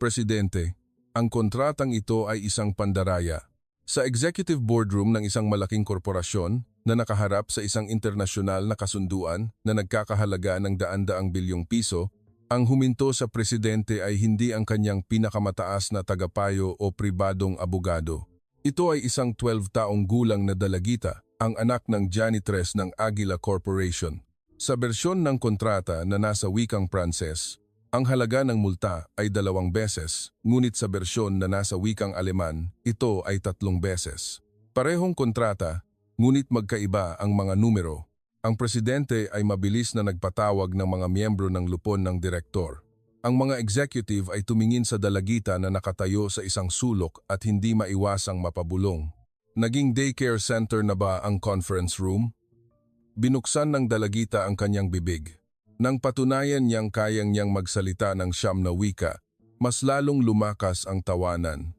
Presidente, ang kontratang ito ay isang pandaraya. Sa executive boardroom ng isang malaking korporasyon na nakaharap sa isang internasyonal na kasunduan na nagkakahalaga ng daan-daang bilyong piso, ang huminto sa presidente ay hindi ang kanyang pinakamataas na tagapayo o pribadong abogado. Ito ay isang 12 taong gulang na dalagita, ang anak ng janitress ng Aguila Corporation. Sa bersyon ng kontrata na nasa wikang Pranses, ang halaga ng multa ay 2 beses, ngunit sa bersyon na nasa wikang Aleman, ito ay 3 beses. Parehong kontrata, ngunit magkaiba ang mga numero. Ang presidente ay mabilis na nagpatawag ng mga miyembro ng lupon ng direktor. Ang mga executive ay tumingin sa dalagita na nakatayo sa isang sulok at hindi maiwasang mapabulong. Naging daycare center na ba ang conference room? Binuksan ng dalagita ang kanyang bibig. Nang patunayan niyang kayang niyang magsalita ng 9 na wika, mas lalong lumakas ang tawanan.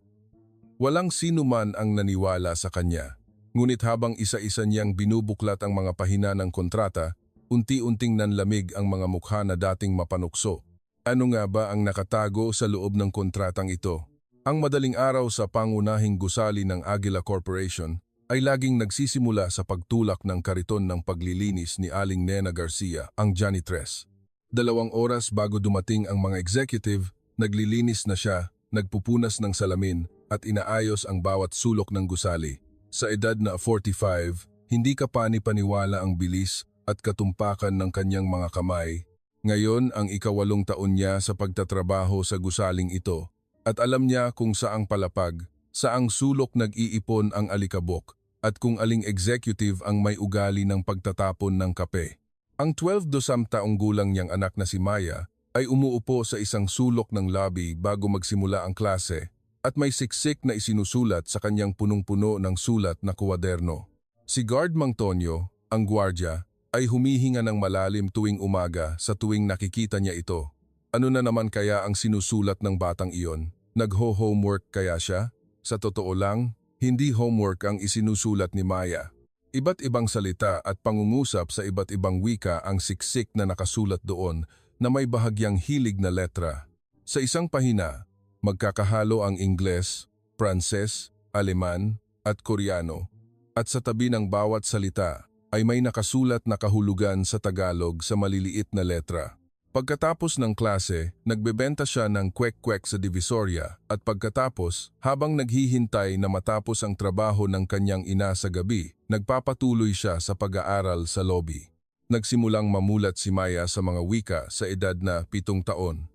Walang sino man ang naniwala sa kanya. Ngunit habang isa-isa niyang binubuklat ang mga pahina ng kontrata, unti-unting nanlamig ang mga mukha na dating mapanukso. Ano nga ba ang nakatago sa loob ng kontratang ito? Ang madaling araw sa pangunahing gusali ng Aguila Corporation ay laging nagsisimula sa pagtulak ng kariton ng paglilinis ni Aling Nena Garcia, ang janitress. 2 oras bago dumating ang mga executive, naglilinis na siya, nagpupunas ng salamin at inaayos ang bawat sulok ng gusali. Sa edad na 45, hindi ka pani-paniwala ang bilis at katumpakan ng kanyang mga kamay. Ngayon ang 8 taon niya sa pagtatrabaho sa gusaling ito at alam niya kung saang palapag, saang sulok nag-iipon ang alikabok at kung aling executive ang may ugali ng pagtatapon ng kape. Ang 12 taong gulang niyang anak na si Maya ay umuupo sa isang sulok ng lobby bago magsimula ang klase at may siksik na isinusulat sa kanyang punong-puno ng sulat na kuwaderno. Si Guard Mang Tonyo, ang gwardya, ay humihinga ng malalim tuwing umaga sa tuwing nakikita niya ito. Ano na naman kaya ang sinusulat ng batang iyon? Nagho-homework kaya siya? Sa totoo lang, hindi homework ang isinusulat ni Maya. Iba't ibang salita at pangungusap sa iba't ibang wika ang siksik na nakasulat doon na may bahagyang hilig na letra. Sa isang pahina, magkakahalo ang Ingles, Pranses, Aleman at Koreano. At sa tabi ng bawat salita ay may nakasulat na kahulugan sa Tagalog sa maliliit na letra. Pagkatapos ng klase, nagbebenta siya ng kwek-kwek sa Divisoria at pagkatapos, habang naghihintay na matapos ang trabaho ng kanyang ina sa gabi, nagpapatuloy siya sa pag-aaral sa lobby. Nagsimulang mamulat si Maya sa mga wika sa edad na 7 taon.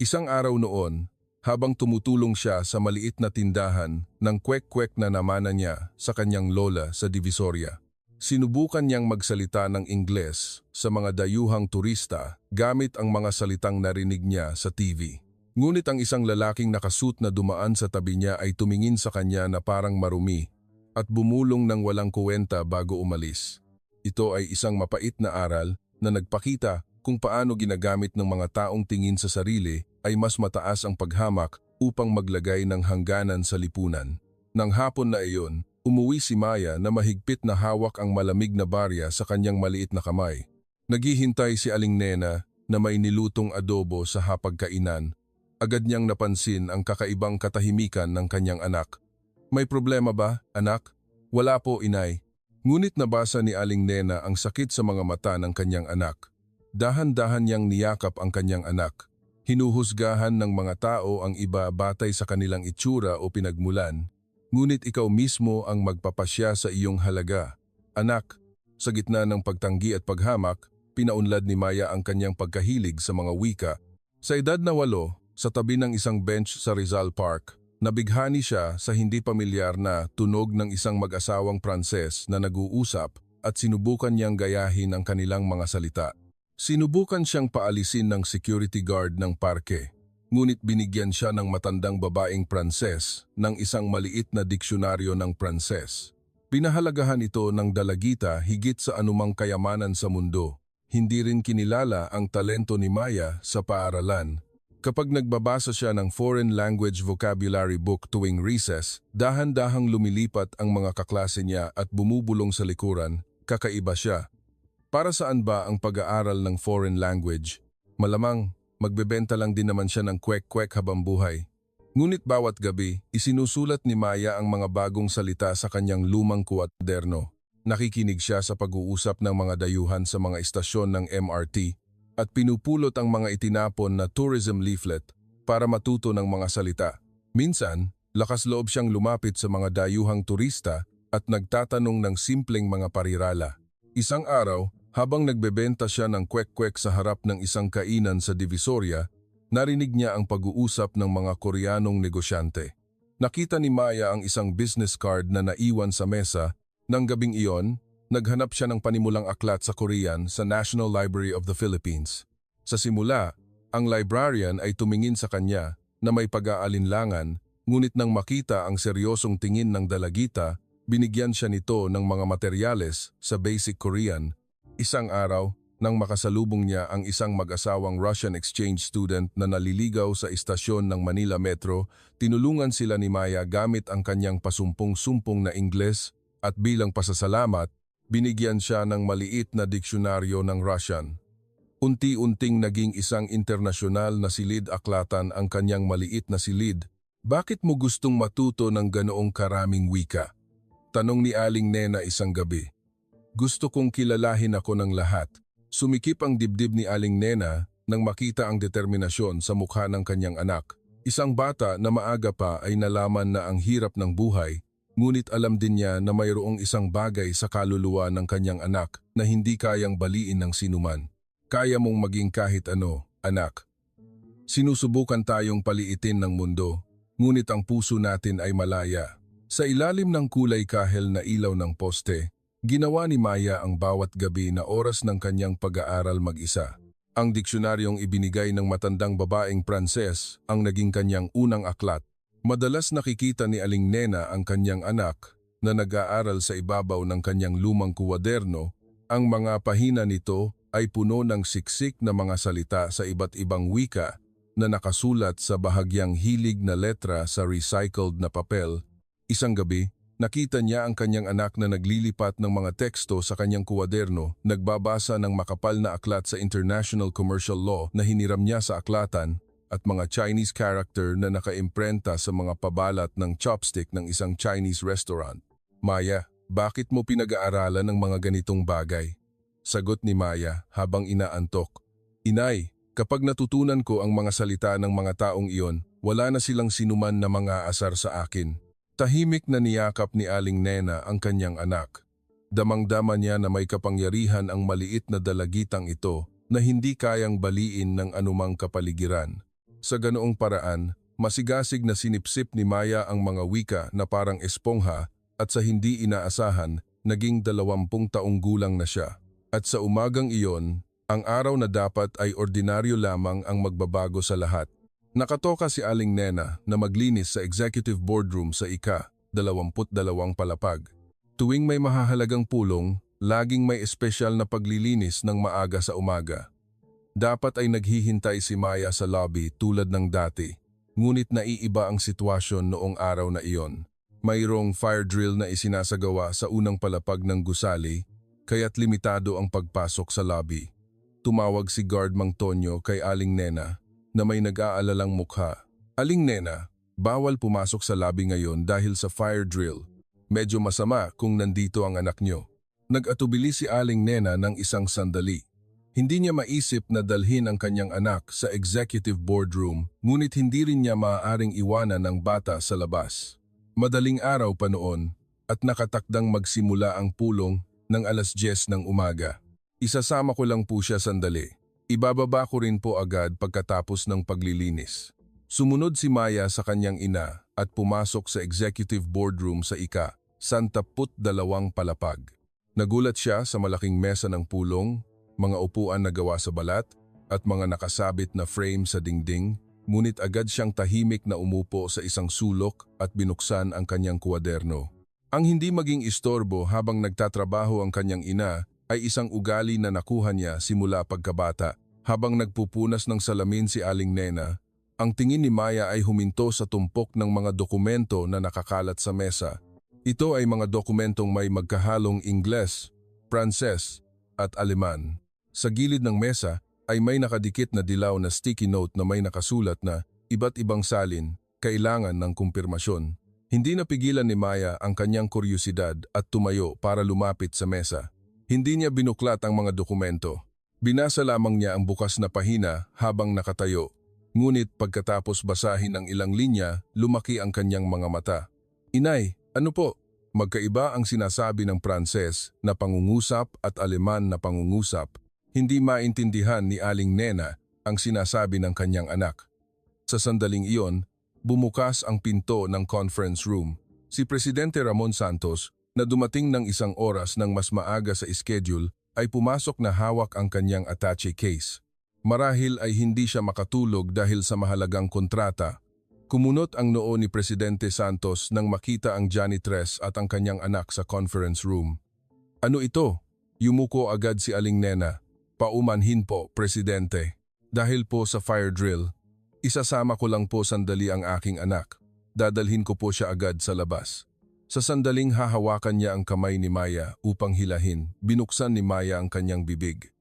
Isang araw noon, habang tumutulong siya sa maliit na tindahan ng kwek-kwek na namana niya sa kanyang lola sa Divisoria, sinubukan niyang magsalita ng Ingles sa mga dayuhang turista gamit ang mga salitang narinig niya sa TV. Ngunit ang isang lalaking nakasuot na dumaan sa tabi niya ay tumingin sa kanya na parang marumi at bumulong ng walang kuwenta bago umalis. Ito ay isang mapait na aral na nagpakita kung paano ginagamit ng mga taong tingin sa sarili ay mas mataas ang paghamak upang maglagay ng hangganan sa lipunan. Nang hapon na iyon, umuwi si Maya na mahigpit na hawak ang malamig na barya sa kanyang maliit na kamay. Naghihintay si Aling Nena na may nilutong adobo sa hapagkainan. Agad niyang napansin ang kakaibang katahimikan ng kanyang anak. May problema ba, anak? Wala po, inay. Ngunit nabasa ni Aling Nena ang sakit sa mga mata ng kanyang anak. Dahan-dahan niyang niyakap ang kanyang anak. Hinuhusgahan ng mga tao ang iba batay sa kanilang itsura o pinagmulan. Ngunit ikaw mismo ang magpapasya sa iyong halaga. Anak, sa gitna ng pagtanggi at paghamak, pinaunlad ni Maya ang kanyang pagkahilig sa mga wika. Sa edad na 8, sa tabi ng isang bench sa Rizal Park, nabighani siya sa hindi pamilyar na tunog ng isang mag-asawang Pranses na nag-uusap at sinubukan niyang gayahin ang kanilang mga salita. Sinubukan siyang paalisin ng security guard ng parke. Ngunit binigyan siya ng matandang babaeng Pranses ng isang maliit na diksyonaryo ng Pranses. Pinahalagahan ito ng dalagita higit sa anumang kayamanan sa mundo. Hindi rin kinilala ang talento ni Maya sa paaralan. Kapag nagbabasa siya ng foreign language vocabulary book tuwing recess, dahan-dahang lumilipat ang mga kaklase niya at bumubulong sa likuran, kakaiba siya. Para saan ba ang pag-aaral ng foreign language? Malamang magbebenta lang din naman siya ng kwek-kwek habang buhay. Ngunit bawat gabi, isinusulat ni Maya ang mga bagong salita sa kanyang lumang kwaderno. Nakikinig siya sa pag-uusap ng mga dayuhan sa mga istasyon ng MRT at pinupulot ang mga itinapon na tourism leaflet para matuto ng mga salita. Minsan, lakas loob siyang lumapit sa mga dayuhang turista at nagtatanong ng simpleng mga parirala. Isang araw, habang nagbebenta siya ng kwek-kwek sa harap ng isang kainan sa Divisoria, narinig niya ang pag-uusap ng mga Koreanong negosyante. Nakita ni Maya ang isang business card na naiwan sa mesa. Nang gabing iyon, naghanap siya ng panimulang aklat sa Korean sa National Library of the Philippines. Sa simula, ang librarian ay tumingin sa kanya na may pag-aalinlangan, ngunit nang makita ang seryosong tingin ng dalagita, binigyan siya nito ng mga materyales sa Basic Korean. Isang araw, nang makasalubong niya ang isang mag-asawang Russian exchange student na naliligaw sa istasyon ng Manila Metro, tinulungan sila ni Maya gamit ang kanyang pasumpong-sumpong na Ingles at bilang pasasalamat, binigyan siya ng maliit na diksyonaryo ng Russian. Unti-unting naging isang internasyonal na silid-aklatan ang kanyang maliit na silid. Bakit mo gustong matuto ng ganoong karaming wika? Tanong ni Aling Nena isang gabi. Gusto kong kilalahin ako ng lahat. Sumikip ang dibdib ni Aling Nena nang makita ang determinasyon sa mukha ng kanyang anak. Isang bata na maaga pa ay nalaman na ang hirap ng buhay, ngunit alam din niya na mayroong isang bagay sa kaluluwa ng kanyang anak na hindi kayang baliin ng sinuman. Kaya mong maging kahit ano, anak. Sinusubukan tayong paliitin ng mundo, ngunit ang puso natin ay malaya. Sa ilalim ng kulay kahel na ilaw ng poste, ginawa ni Maya ang bawat gabi na oras ng kanyang pag-aaral mag-isa. Ang diksyonaryong ibinigay ng matandang babaeng Pranses ang naging kanyang unang aklat. Madalas nakikita ni Aling Nena ang kanyang anak na nag-aaral sa ibabaw ng kanyang lumang kwaderno. Ang mga pahina nito ay puno ng siksik na mga salita sa iba't ibang wika na nakasulat sa bahagyang hilig na letra sa recycled na papel. Isang gabi, nakita niya ang kanyang anak na naglilipat ng mga teksto sa kanyang kwaderno, nagbabasa ng makapal na aklat sa International Commercial Law na hiniram niya sa aklatan at mga Chinese character na nakaimprenta sa mga pabalat ng chopstick ng isang Chinese restaurant. Maya, bakit mo pinag-aaralan ng mga ganitong bagay? Sagot ni Maya habang inaantok. Inay, kapag natutunan ko ang mga salita ng mga taong iyon, wala na silang sinuman na mga asar sa akin. Tahimik na niyakap ni Aling Nena ang kanyang anak. Damang-dama niya na may kapangyarihan ang maliit na dalagitang ito na hindi kayang baliin ng anumang kapaligiran. Sa ganoong paraan, masigasig na sinipsip ni Maya ang mga wika na parang espongha at sa hindi inaasahan, naging 20 taong gulang na siya. At sa umagang iyon, ang araw na dapat ay ordinaryo lamang ang magbabago sa lahat. Nakatoka si Aling Nena na maglinis sa executive boardroom sa ika-22 palapag. Tuwing may mahahalagang pulong, laging may espesyal na paglilinis ng maaga sa umaga. Dapat ay naghihintay si Maya sa lobby tulad ng dati, ngunit naiiba ang sitwasyon noong araw na iyon. Mayroong fire drill na isinasagawa sa unang palapag ng gusali, kaya't limitado ang pagpasok sa lobby. Tumawag si Guard Mang Tonyo kay Aling Nena na may nag-aalalang mukha. Aling Nena, bawal pumasok sa lobby ngayon dahil sa fire drill. Medyo masama kung nandito ang anak nyo. Nag-atubili si Aling Nena ng isang sandali. Hindi niya maisip na dalhin ang kanyang anak sa executive boardroom, ngunit hindi rin niya maaaring iwanan ang bata sa labas. Madaling araw pa noon at nakatakdang magsimula ang pulong ng 10:00 ng umaga. Isasama ko lang po siya sandali. Ibababa ko rin po agad pagkatapos ng paglilinis. Sumunod si Maya sa kanyang ina at pumasok sa executive boardroom sa ika-22 palapag. Nagulat siya sa malaking mesa ng pulong, mga upuan na gawa sa balat, at mga nakasabit na frame sa dingding, ngunit agad siyang tahimik na umupo sa isang sulok at binuksan ang kanyang kwaderno. Ang hindi maging istorbo habang nagtatrabaho ang kanyang ina ay isang ugali na nakuha niya simula pagkabata. Habang nagpupunas ng salamin si Aling Nena, ang tingin ni Maya ay huminto sa tumpok ng mga dokumento na nakakalat sa mesa. Ito ay mga dokumentong may magkahalong Ingles, Pranses, at Aleman. Sa gilid ng mesa, ay may nakadikit na dilaw na sticky note na may nakasulat na iba't ibang salin, kailangan ng kumpirmasyon. Hindi napigilan ni Maya ang kanyang kuryusidad at tumayo para lumapit sa mesa. Hindi niya binuklat ang mga dokumento. Binasa lamang niya ang bukas na pahina habang nakatayo. Ngunit pagkatapos basahin ang ilang linya, lumaki ang kanyang mga mata. Inay, ano po? Magkaiba ang sinasabi ng Pranses na pangungusap at Aleman na pangungusap. Hindi maintindihan ni Aling Nena ang sinasabi ng kanyang anak. Sa sandaling iyon, bumukas ang pinto ng conference room. Si Presidente Ramon Santos, na dumating ng isang oras ng mas maaga sa schedule, ay pumasok na hawak ang kanyang attache case. Marahil ay hindi siya makatulog dahil sa mahalagang kontrata. Kumunot ang noo ni Presidente Santos nang makita ang janitress at ang kanyang anak sa conference room. Ano ito? Yumuko agad si Aling Nena. Paumanhin po, Presidente. Dahil po sa fire drill, isasama ko lang po sandali ang aking anak. Dadalhin ko po siya agad sa labas. Sa sandaling hahawakan niya ang kamay ni Maya upang hilahin, binuksan ni Maya ang kanyang bibig.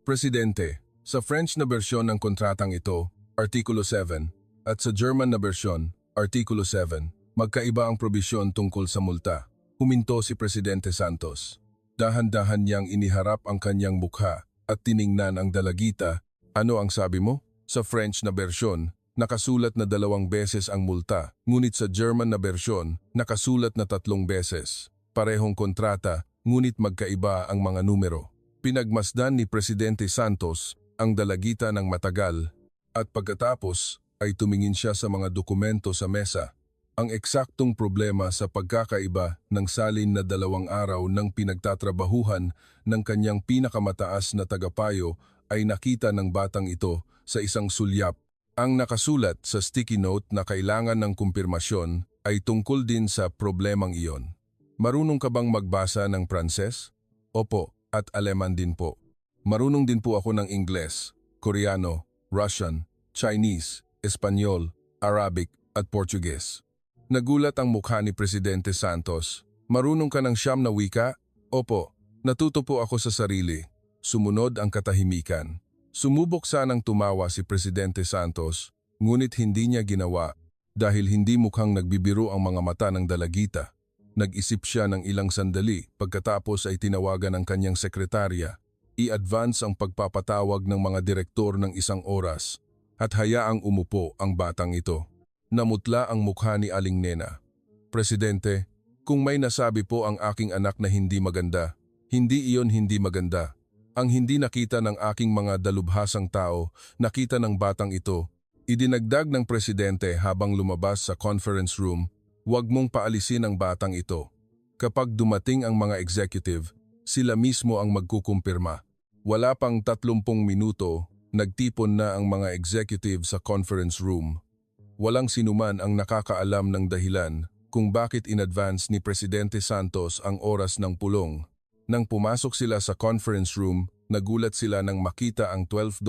Presidente, sa French na bersyon ng kontratang ito, Artikulo 7, at sa German na bersyon, Artikulo 7, magkaiba ang probisyon tungkol sa multa. Huminto si Presidente Santos. Dahan-dahan niyang iniharap ang kanyang mukha at tiningnan ang dalagita. Ano ang sabi mo? Sa French na bersyon, nakasulat na 2 beses ang multa, ngunit sa German na bersyon, nakasulat na 3 beses. Parehong kontrata, ngunit magkaiba ang mga numero. Pinagmasdan ni Presidente Santos ang dalagita ng matagal at pagkatapos ay tumingin siya sa mga dokumento sa mesa. Ang eksaktong problema sa pagkakaiba ng salin na 2 araw ng pinagtatrabahuhan ng kanyang pinakamataas na tagapayo ay nakita ng batang ito sa isang sulyap. Ang nakasulat sa sticky note na kailangan ng kumpirmasyon ay tungkol din sa problemang iyon. Marunong ka bang magbasa ng Pranses? Opo, at Aleman din po. Marunong din po ako ng Ingles, Koreano, Russian, Chinese, Espanyol, Arabic at Portuguese. Nagulat ang mukha ni Presidente Santos. Marunong ka ng 9 na wika? Opo, natuto po ako sa sarili. Sumunod ang katahimikan. Sumubok sanang tumawa si Presidente Santos, ngunit hindi niya ginawa dahil hindi mukhang nagbibiro ang mga mata ng dalagita. Nag-isip siya ng ilang sandali pagkatapos ay tinawagan ang kanyang sekretarya. I-advance ang pagpapatawag ng mga direktor ng 1 oras at hayaang umupo ang batang ito. Namutla ang mukha ni Aling Nena. Presidente, kung may nasabi po ang aking anak na hindi maganda, hindi iyon hindi maganda. Ang hindi nakita ng aking mga dalubhasang tao, nakita ng batang ito. Idinagdag ng Presidente habang lumabas sa conference room, huwag mong paalisin ang batang ito. Kapag dumating ang mga executive, sila mismo ang magkukumpirma. Wala pang 30 minuto, nagtipon na ang mga executive sa conference room. Walang sinuman ang nakakaalam ng dahilan kung bakit in-advance ni Presidente Santos ang oras ng pulong. Nang pumasok sila sa conference room, nagulat sila nang makita ang 12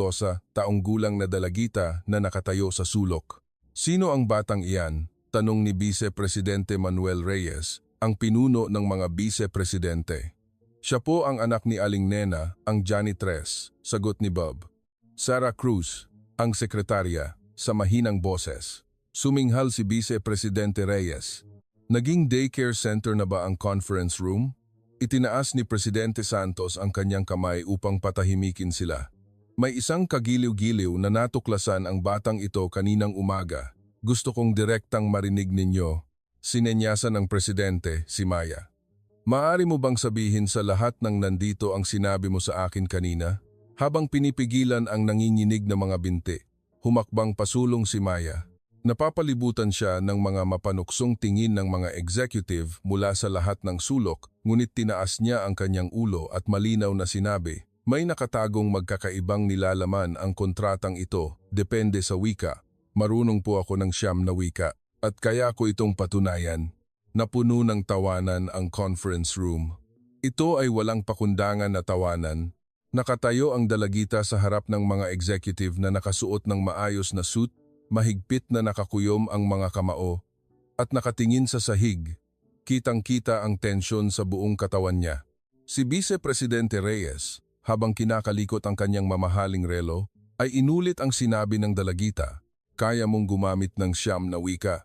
taong gulang na dalagita na nakatayo sa sulok. Sino ang batang iyan? Tanong ni Vice Presidente Manuel Reyes, ang pinuno ng mga Vice-Presidente. Siya po ang anak ni Aling Nena, ang janitress, sagot ni Bob. Sarah Cruz, ang sekretarya, sa mahinang boses. Suminghal si Vice Presidente Reyes. Naging daycare center na ba ang conference room? Itinaas ni Presidente Santos ang kanyang kamay upang patahimikin sila. May isang kagiliw-giliw na natuklasan ang batang ito kaninang umaga. Gusto kong direktang marinig ninyo. Sinenyasan ng Presidente, si Maya. Maari mo bang sabihin sa lahat ng nandito ang sinabi mo sa akin kanina? Habang pinipigilan ang nanginginig na mga binti, humakbang pasulong si Maya. Napapalibutan siya ng mga mapanuksong tingin ng mga executive mula sa lahat ng sulok, ngunit tinaas niya ang kanyang ulo at malinaw na sinabi, may nakatagong magkakaibang nilalaman ang kontratang ito, depende sa wika. Marunong po ako ng 9 na wika, at kaya ko itong patunayan. Napuno ng tawanan ang conference room. Ito ay walang pakundangan na tawanan. Nakatayo ang dalagita sa harap ng mga executive na nakasuot ng maayos na suit, mahigpit na nakakuyom ang mga kamao, at nakatingin sa sahig. Kitang-kita ang tensyon sa buong katawan niya. Si Vice Presidente Reyes, habang kinakalikot ang kanyang mamahaling relo, ay inulit ang sinabi ng dalagita, "Kaya mong gumamit ng siyam na wika."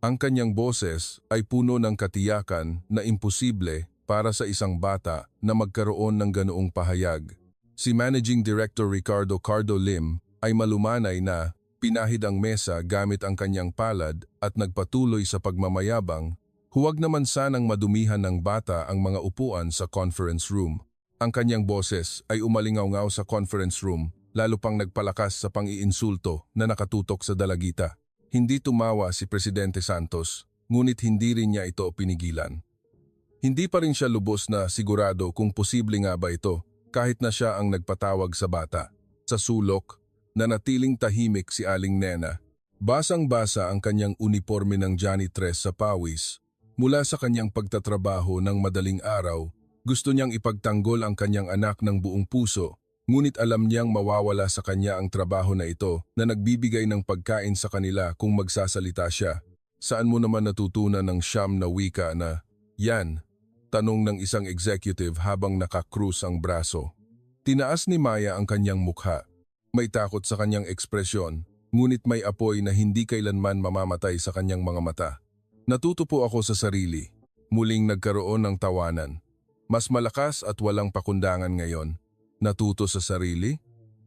Ang kanyang boses ay puno ng katiyakan na imposible para sa isang bata na magkaroon ng ganoong pahayag. Si Managing Director Ricardo Cardo Lim ay malumanay na pinahid ang mesa gamit ang kanyang palad at nagpatuloy sa pagmamayabang, huwag naman sanang madumihan ng bata ang mga upuan sa conference room. Ang kanyang boses ay umalingaw-ngaw sa conference room, lalo pang nagpalakas sa pang-iinsulto na nakatutok sa dalagita. Hindi tumawa si Presidente Santos, ngunit hindi rin niya ito pinigilan. Hindi pa rin siya lubos na sigurado kung posible nga ba ito, kahit na siya ang nagpatawag sa bata. Sa sulok, nanatiling tahimik si Aling Nena. Basang-basa ang kanyang uniforme ng janitress sa pawis. Mula sa kanyang pagtatrabaho ng madaling araw, gusto niyang ipagtanggol ang kanyang anak ng buong puso, ngunit alam niyang mawawala sa kanya ang trabaho na ito na nagbibigay ng pagkain sa kanila kung magsasalita siya. Saan mo naman natutunan ng siyam na wika na, "Yan"? Tanong ng isang executive habang nakakrus ang braso. Tinaas ni Maya ang kanyang mukha. May takot sa kanyang ekspresyon, ngunit may apoy na hindi kailanman mamamatay sa kanyang mga mata. Natuto po ako sa sarili. Muling nagkaroon ng tawanan. Mas malakas at walang pakundangan ngayon. Natuto sa sarili?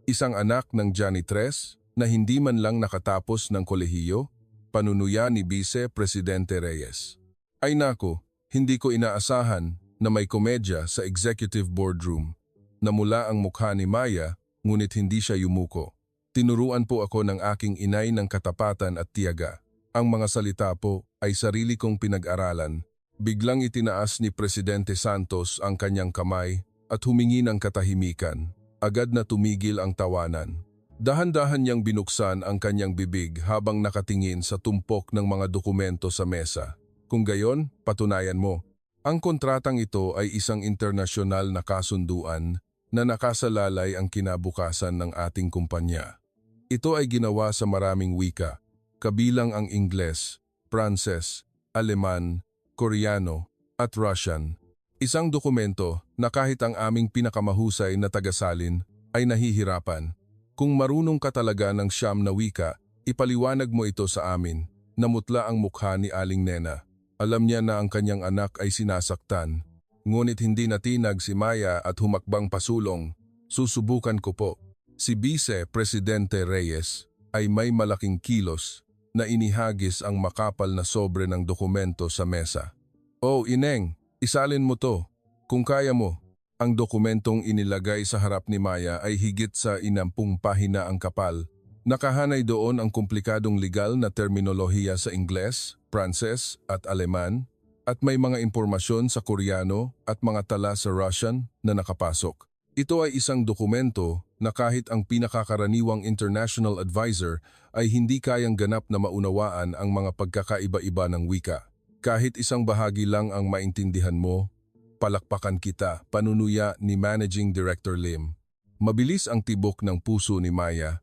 Isang anak ng janitress na hindi man lang nakatapos ng kolehiyo? Panunuya ni Vice Presidente Reyes. Ay nako, hindi ko inaasahan na may komedya sa executive boardroom. Namula ang mukha ni Maya, ngunit hindi siya yumuko. Tinuruan po ako ng aking inay ng katapatan at tiyaga. Ang mga salita po ay sarili kong pinag-aralan. Biglang itinaas ni Presidente Santos ang kanyang kamay at humingi ng katahimikan. Agad na tumigil ang tawanan. Dahan-dahan niyang binuksan ang kanyang bibig habang nakatingin sa tumpok ng mga dokumento sa mesa. Kung gayon, patunayan mo. Ang kontratang ito ay isang internasyonal na kasunduan na nakasalalay ang kinabukasan ng ating kumpanya. Ito ay ginawa sa maraming wika, kabilang ang Ingles, Pranses, Aleman, Koreano, at Russian. Isang dokumento na kahit ang aming pinakamahusay na tagasalin ay nahihirapan. Kung marunong ka talaga ng siyam na wika, ipaliwanag mo ito sa amin. Namutla ang mukha ni Aling Nena. Alam niya na ang kanyang anak ay sinasaktan. Ngunit hindi natinag si Maya at humakbang pasulong. Susubukan ko po. Si Vice Presidente Reyes ay may malaking kilos na inihagis ang makapal na sobre ng dokumento sa mesa. "Oh, Ineng, isalin mo to. Kung kaya mo." Ang dokumentong inilagay sa harap ni Maya ay higit sa 60 pahina ang kapal. Nakahanay doon ang komplikadong legal na terminolohiya sa Ingles, Pranses at Aleman, at may mga impormasyon sa Koreano at mga tala sa Russian na nakapasok. Ito ay isang dokumento na kahit ang pinakakaraniwang international advisor ay hindi kayang ganap na maunawaan ang mga pagkakaiba-iba ng wika. Kahit isang bahagi lang ang maintindihan mo, palakpakan kita, panunuya ni Managing Director Lim. Mabilis ang tibok ng puso ni Maya,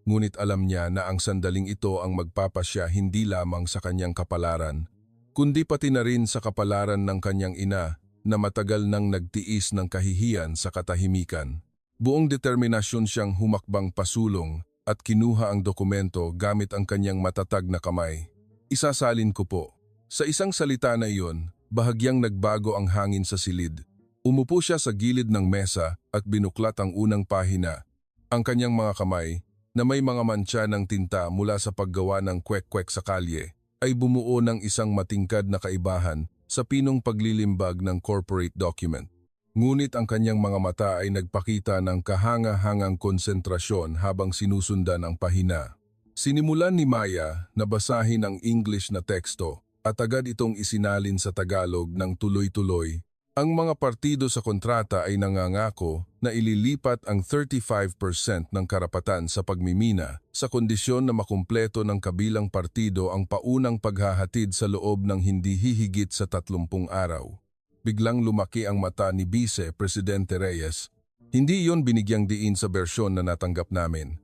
ngunit alam niya na ang sandaling ito ang magpapasya hindi lamang sa kanyang kapalaran, kundi pati na rin sa kapalaran ng kanyang ina na matagal nang nagtiis ng kahihiyan sa katahimikan. Buong determinasyon siyang humakbang pasulong at kinuha ang dokumento gamit ang kanyang matatag na kamay. "Isasalin ko po." Sa isang salita na iyon, bahagyang nagbago ang hangin sa silid. Umupo siya sa gilid ng mesa at binuklat ang unang pahina. Ang kanyang mga kamay, na may mga mantsa ng tinta mula sa paggawa ng kwek-kwek sa kalye, ay bumuo ng isang matingkad na kaibahan sa pinong paglilimbag ng corporate document. Ngunit ang kanyang mga mata ay nagpakita ng kahanga-hangang konsentrasyon habang sinusundan ang pahina. Sinimulan ni Maya na basahin ang English na teksto at agad itong isinalin sa Tagalog ng tuloy-tuloy. Ang mga partido sa kontrata ay nangangako na ililipat ang 35% ng karapatan sa pagmimina sa kondisyon na makumpleto ng kabilang partido ang paunang paghahatid sa loob ng hindi hihigit sa 30 araw. Biglang lumaki ang mata ni Vice Presidente Reyes. Hindi iyon binigyang diin sa bersyon na natanggap namin.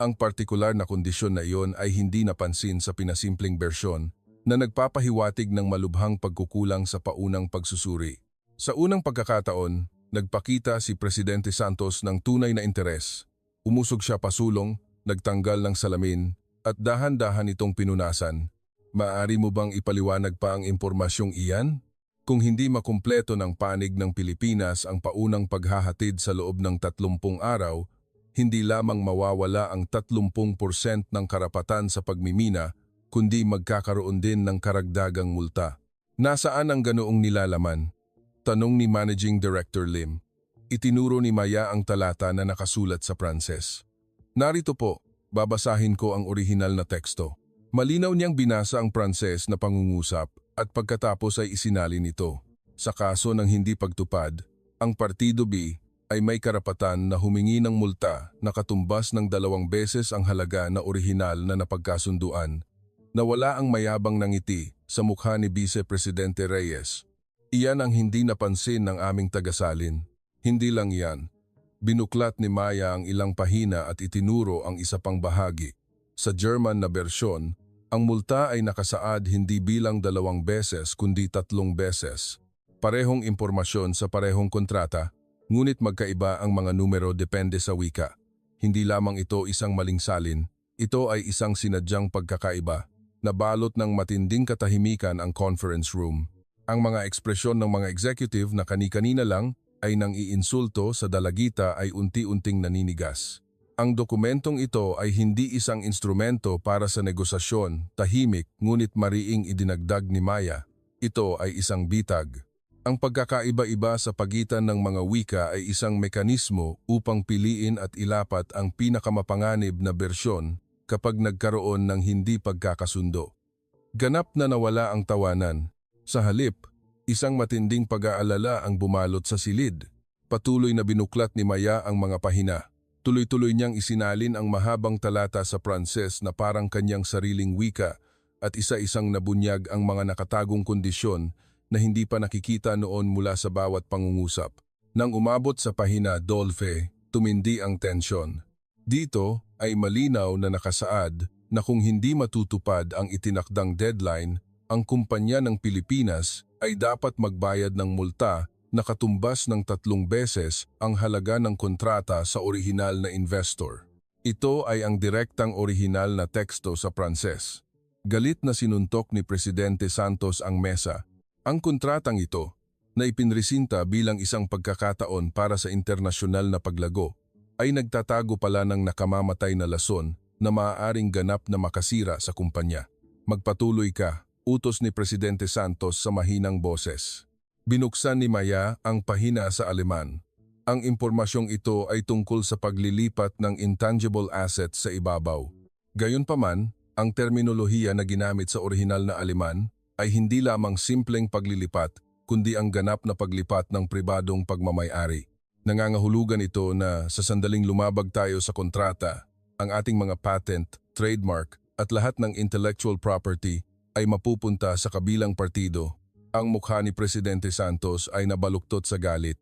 Ang partikular na kondisyon na iyon ay hindi napansin sa pinasimpleng bersyon na nagpapahiwatig ng malubhang pagkukulang sa paunang pagsusuri. Sa unang pagkakataon, nagpakita si Presidente Santos ng tunay na interes. Umusog siya pasulong, nagtanggal ng salamin, at dahan-dahan itong pinunasan. Maaari mo bang ipaliwanag pa ang impormasyong iyan? Kung hindi makumpleto ng panig ng Pilipinas ang paunang paghahatid sa loob ng 30 araw, hindi lamang mawawala ang 30% ng karapatan sa pagmimina, kundi magkakaroon din ng karagdagang multa. Nasaan ang ganoong nilalaman? Tanong ni Managing Director Lim. Itinuro ni Maya ang talata na nakasulat sa Pranses. Narito po, babasahin ko ang orihinal na teksto. Malinaw niyang binasa ang Pranses na pangungusap at pagkatapos ay isinalin ito. Sa kaso ng hindi pagtupad, ang Partido B ay may karapatan na humingi ng multa na katumbas ng 2 beses ang halaga na orihinal na napagkasunduan. Nawala ang mayabang na ngiti sa mukha ni Vice Presidente Reyes. Iyan ang hindi napansin ng aming tagasalin. Hindi lang yan. Binuklat ni Maya ang ilang pahina at itinuro ang isa pang bahagi. Sa German na bersyon, ang multa ay nakasaad hindi bilang 2 beses kundi 3 beses. Parehong impormasyon sa parehong kontrata, ngunit magkaiba ang mga numero depende sa wika. Hindi lamang ito isang maling salin, ito ay isang sinadyang pagkakaiba. Nabalot ng matinding katahimikan ang conference room. Ang mga ekspresyon ng mga executive na kani-kanina lang ay nang iinsulto sa dalagita ay unti-unting naninigas. Ang dokumentong ito ay hindi isang instrumento para sa negosasyon, tahimik ngunit mariing idinagdag ni Maya. Ito ay isang bitag. Ang pagkakaiba-iba sa pagitan ng mga wika ay isang mekanismo upang piliin at ilapat ang pinakamapanganib na bersyon kapag nagkaroon ng hindi pagkakasundo. Ganap na nawala ang tawanan. Sa halip, isang matinding pag-aalala ang bumalot sa silid. Patuloy na binuklat ni Maya ang mga pahina. Tuloy-tuloy niyang isinalin ang mahabang talata sa Pranses na parang kanyang sariling wika at isa-isang nabunyag ang mga nakatagong kondisyon na hindi pa nakikita noon mula sa bawat pangungusap. Nang umabot sa pahina 12, tumindi ang tensyon. Dito ay malinaw na nakasaad na kung hindi matutupad ang itinakdang deadline, ang kumpanya ng Pilipinas ay dapat magbayad ng multa na katumbas ng 3 beses ang halaga ng kontrata sa orihinal na investor. Ito ay ang direktang orihinal na teksto sa Pranses. Galit na sinuntok ni Presidente Santos ang mesa. Ang kontratang ito, na ipinresinta bilang isang pagkakataon para sa internasyonal na paglago, ay nagtatago pala ng nakamamatay na lason na maaaring ganap na makasira sa kumpanya. Magpatuloy ka, utos ni Presidente Santos sa mahinang boses. Binuksan ni Maya ang pahina sa Aleman. Ang impormasyong ito ay tungkol sa paglilipat ng intangible assets sa ibabaw. Gayunpaman, ang terminolohiya na ginamit sa orihinal na Aleman ay hindi lamang simpleng paglilipat, kundi ang ganap na paglipat ng pribadong pagmamay-ari. Nangangahulugan ito na sa sandaling lumabag tayo sa kontrata, ang ating mga patent, trademark at lahat ng intellectual property ay mapupunta sa kabilang partido. Ang mukha ni Presidente Santos ay nabaluktot sa galit.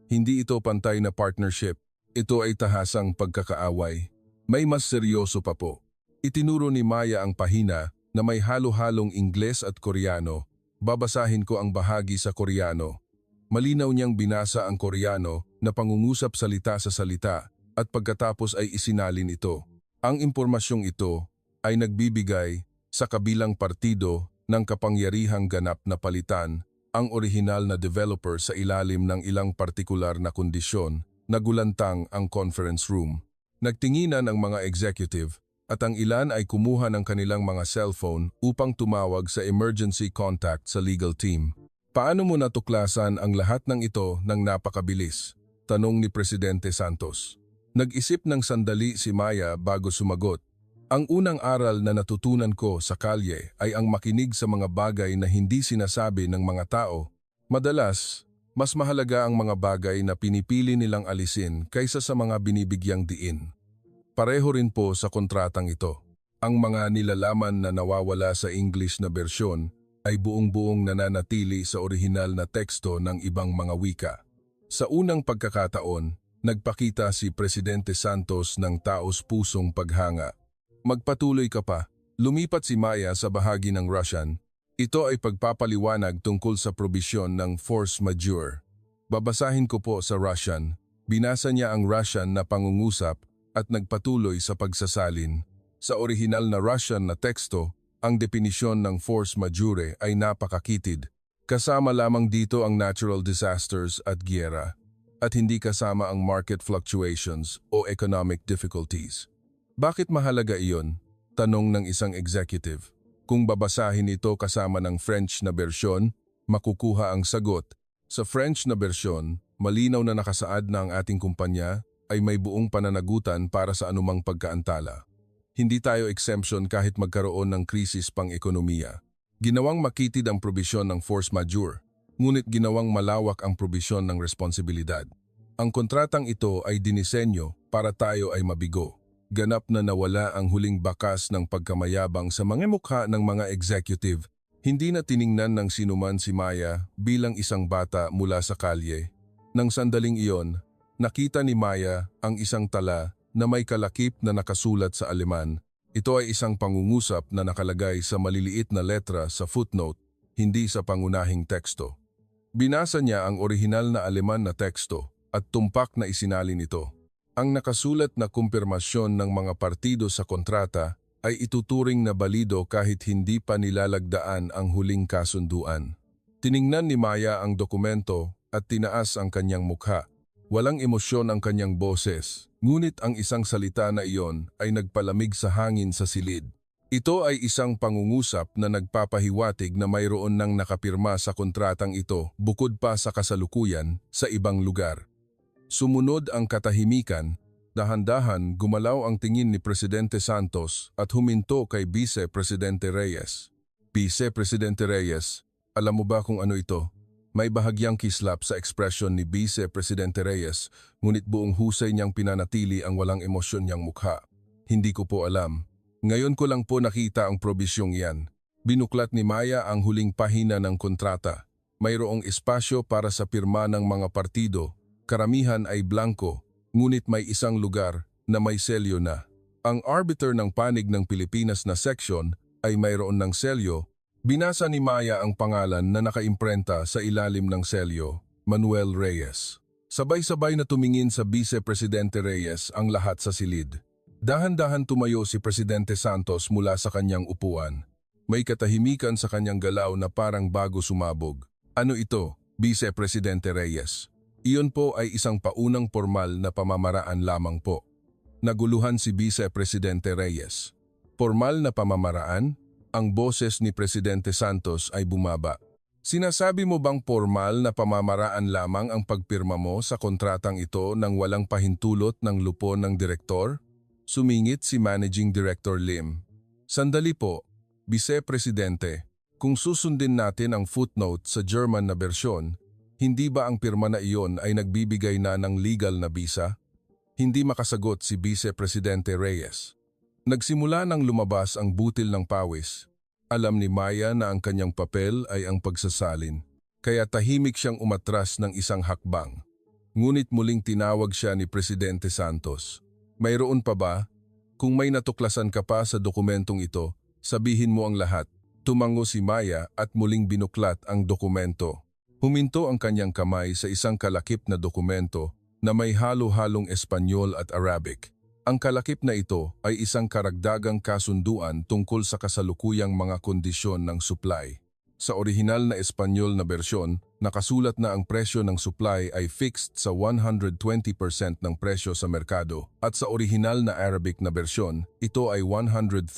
Hindi ito pantay na partnership. Ito ay tahasang pagkakaaway. May mas seryoso pa po. Itinuro ni Maya ang pahina na may halo-halong Ingles at Koreano. Babasahin ko ang bahagi sa Koreano. Malinaw niyang binasa ang Koreano na pangungusap salita sa salita at pagkatapos ay isinalin ito. Ang impormasyong ito ay nagbibigay sa kabilang partido ng kapangyarihang ganap na palitan ang orihinal na developer sa ilalim ng ilang partikular na kondisyon na gulantang ang conference room. Nagtinginan ang mga executive at ang ilan ay kumuha ng kanilang mga cellphone upang tumawag sa emergency contact sa legal team. Paano mo natuklasan ang lahat ng ito ng napakabilis? Tanong ni Presidente Santos. Nag-isip ng sandali si Maya bago sumagot. Ang unang aral na natutunan ko sa kalye ay ang makinig sa mga bagay na hindi sinasabi ng mga tao. Madalas, mas mahalaga ang mga bagay na pinipili nilang alisin kaysa sa mga binibigyang diin. Pareho rin po sa kontratang ito. Ang mga nilalaman na nawawala sa English na bersyon ay buong-buong nananatili sa orihinal na teksto ng ibang mga wika. Sa unang pagkakataon, nagpakita si Presidente Santos ng taos-pusong paghanga. Magpatuloy ka pa. Lumipat si Maya sa bahagi ng Russian. Ito ay pagpapaliwanag tungkol sa probisyon ng force majeure. Babasahin ko po sa Russian. Binasa niya ang Russian na pangungusap at nagpatuloy sa pagsasalin. Sa orihinal na Russian na teksto, ang definisyon ng force majeure ay napakakitid. Kasama lamang dito ang natural disasters at giyera, at hindi kasama ang market fluctuations o economic difficulties. Bakit mahalaga iyon? Tanong ng isang executive. Kung babasahin ito kasama ng French na bersyon, makukuha ang sagot. Sa French na bersyon, malinaw na nakasaad na ang ating kumpanya ay may buong pananagutan para sa anumang pagkaantala. Hindi tayo exemption kahit magkaroon ng krisis pang-ekonomiya. Ginawang makitid ang probisyon ng force majeure, ngunit ginawang malawak ang probisyon ng responsibilidad. Ang kontratang ito ay dinisenyo para tayo ay mabigo. Ganap na nawala ang huling bakas ng pagkamayabang sa mga mukha ng mga executive. Hindi na tiningnan ng sinuman si Maya bilang isang bata mula sa kalye. Nang sandaling iyon, nakita ni Maya ang isang tala na may kalakip na nakasulat sa Aleman. Ito ay isang pangungusap na nakalagay sa maliliit na letra sa footnote, hindi sa pangunahing teksto. Binasa niya ang orihinal na Aleman na teksto at tumpak na isinalin ito. Ang nakasulat na kumpirmasyon ng mga partido sa kontrata ay ituturing na balido kahit hindi pa nilalagdaan ang huling kasunduan. Tiningnan ni Maya ang dokumento at tinaas ang kanyang mukha. Walang emosyon ang kanyang boses, ngunit ang isang salita na iyon ay nagpalamig sa hangin sa silid. Ito ay isang pangungusap na nagpapahiwatig na mayroon nang nakapirma sa kontratang ito bukod pa sa kasalukuyan sa ibang lugar. Sumunod ang katahimikan. Dahan-dahan gumalaw ang tingin ni Presidente Santos at huminto kay Vice Presidente Reyes. Vice Presidente Reyes, alam mo ba kung ano ito? May bahagyang kislap sa ekspresyon ni Vice Presidente Reyes, ngunit buong husay niyang pinanatili ang walang emosyon niyang mukha. Hindi ko po alam. Ngayon ko lang po nakita ang probisyong iyan. Binuklat ni Maya ang huling pahina ng kontrata. Mayroong espasyo para sa pirma ng mga partido. Karamihan ay blanco, ngunit may isang lugar na may selyo na. Ang arbiter ng panig ng Pilipinas na section ay mayroon ng selyo. Binasa ni Maya ang pangalan na nakaimprenta sa ilalim ng selyo, Manuel Reyes. Sabay-sabay na tumingin sa Vice Presidente Reyes ang lahat sa silid. Dahan-dahan tumayo si Presidente Santos mula sa kanyang upuan. May katahimikan sa kanyang galaw na parang bago sumabog. Ano ito, Vice Presidente Reyes? Iyon po ay isang paunang formal na pamamaraan lamang po. Naguluhan si Vice Presidente Reyes. Formal na pamamaraan? Ang boses ni Presidente Santos ay bumaba. Sinasabi mo bang formal na pamamaraan lamang ang pagpirma mo sa kontratang ito nang walang pahintulot ng lupon ng direktor? Sumingit si Managing Director Lim. Sandali po, Vice Presidente, kung susundin natin ang footnote sa German na bersyon, hindi ba ang pirma na iyon ay nagbibigay na ng legal na bisa? Hindi makasagot si Vice Presidente Reyes. Nagsimula nang lumabas ang butil ng pawis. Alam ni Maya na ang kanyang papel ay ang pagsasalin, kaya tahimik siyang umatras ng isang hakbang. Ngunit muling tinawag siya ni Presidente Santos. Mayroon pa ba? Kung may natuklasan ka pa sa dokumentong ito, sabihin mo ang lahat. Tumango si Maya at muling binuklat ang dokumento. Huminto ang kanyang kamay sa isang kalakip na dokumento na may halo-halong Espanyol at Arabic. Ang kalakip na ito ay isang karagdagang kasunduan tungkol sa kasalukuyang mga kondisyon ng supply. Sa orihinal na Espanyol na bersyon, nakasulat na ang presyo ng supply ay fixed sa 120% ng presyo sa merkado at sa orihinal na Arabic na bersyon, ito ay 130%.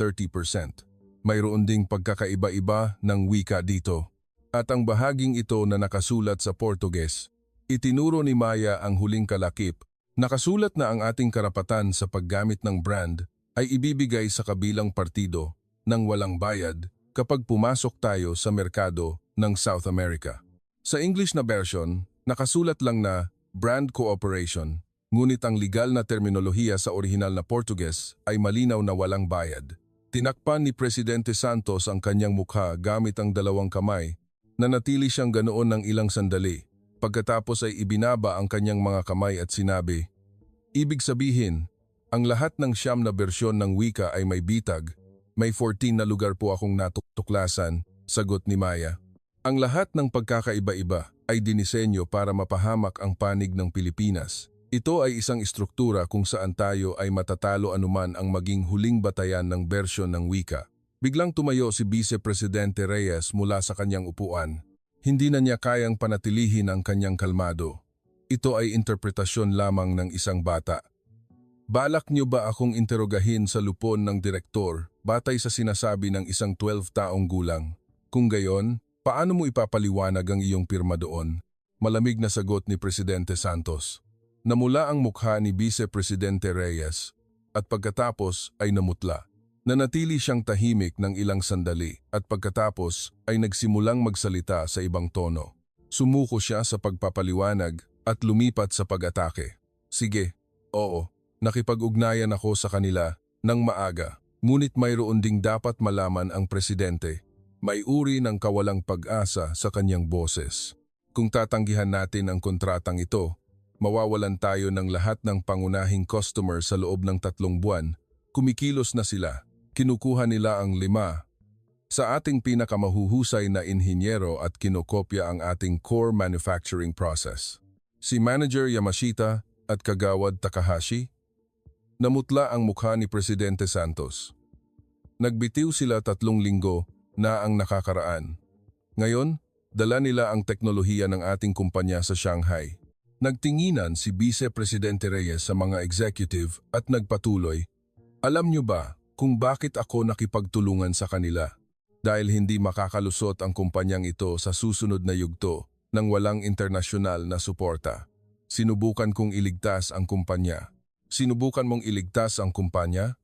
Mayroon ding pagkakaiba-iba ng wika dito. At ang bahaging ito na nakasulat sa Portuges, itinuro ni Maya ang huling kalakip. Nakasulat na ang ating karapatan sa paggamit ng brand ay ibibigay sa kabilang partido ng walang bayad kapag pumasok tayo sa merkado ng South America. Sa English na version, nakasulat lang na brand cooperation, ngunit ang legal na terminolohiya sa orihinal na Portuges ay malinaw na walang bayad. Tinakpan ni Presidente Santos ang kanyang mukha gamit ang dalawang kamay. Nanatili siyang ganoon ng ilang sandali. Pagkatapos ay ibinaba ang kanyang mga kamay at sinabi, "Ibig sabihin, ang lahat ng siyam na bersyon ng wika ay may bitag. May 14 na lugar po akong natuklasan," sagot ni Maya. Ang lahat ng pagkakaiba-iba ay dinisenyo para mapahamak ang panig ng Pilipinas. Ito ay isang istruktura kung saan tayo ay matatalo anuman ang maging huling batayan ng bersyon ng wika. Biglang tumayo si Vice Presidente Reyes mula sa kanyang upuan. Hindi na niya kayang panatilihin ang kanyang kalmado. Ito ay interpretasyon lamang ng isang bata. Balak niyo ba akong interogahin sa lupon ng direktor batay sa sinasabi ng isang 12 taong gulang? Kung gayon, paano mo ipapaliwanag ang iyong pirma doon? Malamig na sagot ni Presidente Santos. Namula ang mukha ni Vice Presidente Reyes at pagkatapos ay namutla. Nanatili siyang tahimik ng ilang sandali at pagkatapos ay nagsimulang magsalita sa ibang tono. Sumuko siya sa pagpapaliwanag at lumipat sa pag-atake. Sige, oo, nakipag-ugnayan ako sa kanila ng maaga. Ngunit mayroon ding dapat malaman ang presidente. May uri ng kawalang pag-asa sa kanyang boses. Kung tatanggihan natin ang kontratang ito, mawawalan tayo ng lahat ng pangunahing customer sa loob ng 3 buwan. Kumikilos na sila. Kinukuha nila ang 5 sa ating pinakamahuhusay na inhinyero at kinokopya ang ating core manufacturing process. Si Manager Yamashita at Kagawad Takahashi. Namutla ang mukha ni Presidente Santos. Nagbitiw sila 3 linggo na ang nakakaraan. Ngayon, dala nila ang teknolohiya ng ating kumpanya sa Shanghai. Nagtinginan si Vice Presidente Reyes sa mga executive at nagpatuloy, alam niyo ba kung bakit ako nakipagtulungan sa kanila? Dahil hindi makakalusot ang kumpanyang ito sa susunod na yugto ng walang internasyonal na suporta. Sinubukan kong iligtas ang kumpanya. Sinubukan mong iligtas ang kumpanya?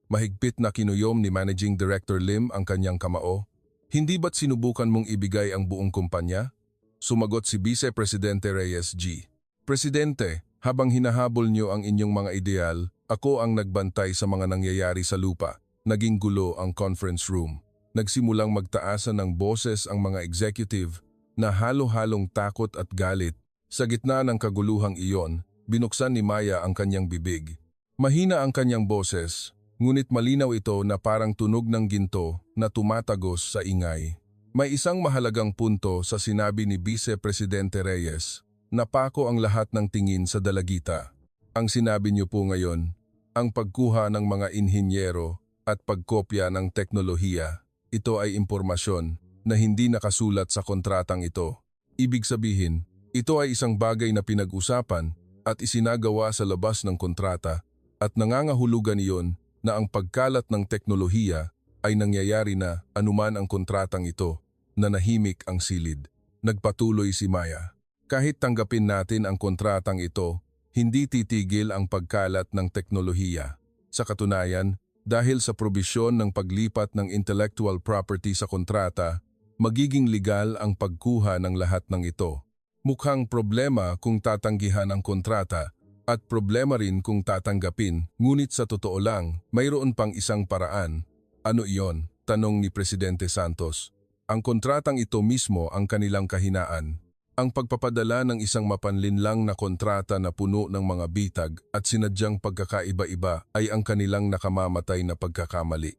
Mahigpit na kinuyom ni Managing Director Lim ang kanyang kamao. Hindi ba't sinubukan mong ibigay ang buong kumpanya? Sumagot si Vice Presidente Reyes G. Presidente, habang hinahabol niyo ang inyong mga ideal, ako ang nagbantay sa mga nangyayari sa lupa. Naging gulo ang conference room. Nagsimulang magtaasan ng boses ang mga executive na halo-halong takot at galit. Sa gitna ng kaguluhang iyon, binuksan ni Maya ang kanyang bibig. Mahina ang kanyang boses, ngunit malinaw ito na parang tunog ng ginto na tumatagos sa ingay. May isang mahalagang punto sa sinabi ni Vice Presidente Reyes. Napako ang lahat ng tingin sa dalagita. Ang sinabi niyo po ngayon, ang pagkuha ng mga inhinyero at pagkopya ng teknolohiya, ito ay impormasyon na hindi nakasulat sa kontratang ito. Ibig sabihin, ito ay isang bagay na pinag-usapan at isinagawa sa labas ng kontrata at nangangahulugan iyon na ang pagkalat ng teknolohiya ay nangyayari na anuman ang kontratang ito na nahimik ang silid. Nagpatuloy si Maya. Kahit tanggapin natin ang kontratang ito, hindi titigil ang pagkalat ng teknolohiya. Sa katunayan, dahil sa probisyon ng paglipat ng intellectual property sa kontrata, magiging legal ang pagkuha ng lahat ng ito. Mukhang problema kung tatanggihan ang kontrata at problema rin kung tatanggapin, ngunit sa totoo lang, mayroon pang isang paraan. Ano iyon? Tanong ni Presidente Santos. Ang kontratang ito mismo ang kanilang kahinaan. Ang pagpapadala ng isang mapanlinlang na kontrata na puno ng mga bitag at sinadyang pagkakaiba-iba ay ang kanilang nakamamatay na pagkakamali.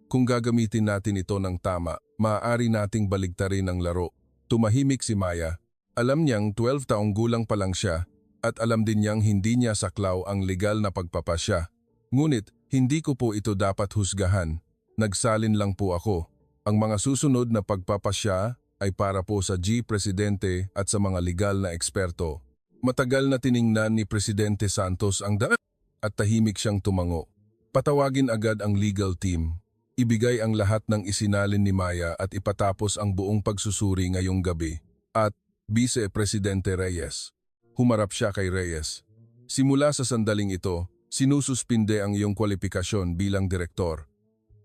Kung gagamitin natin ito ng tama, maaari nating baligtarin ang laro. Tumahimik si Maya. Alam niyang 12 taong gulang pa lang siya at alam din niyang hindi niya saklaw ang legal na pagpapasya. Ngunit, hindi ko po ito dapat husgahan. Nagsalin lang po ako. Ang mga susunod na pagpapasya ay para po sa G. Presidente at sa mga legal na eksperto. Matagal na tiningnan ni Presidente Santos ang daan at tahimik siyang tumango. Patawagin agad ang legal team. Ibigay ang lahat ng isinalin ni Maya at ipatapos ang buong pagsusuri ngayong gabi. At Vice Presidente Reyes. Humarap siya kay Reyes. Simula sa sandaling ito, sinususpinde ang iyong kwalifikasyon bilang direktor.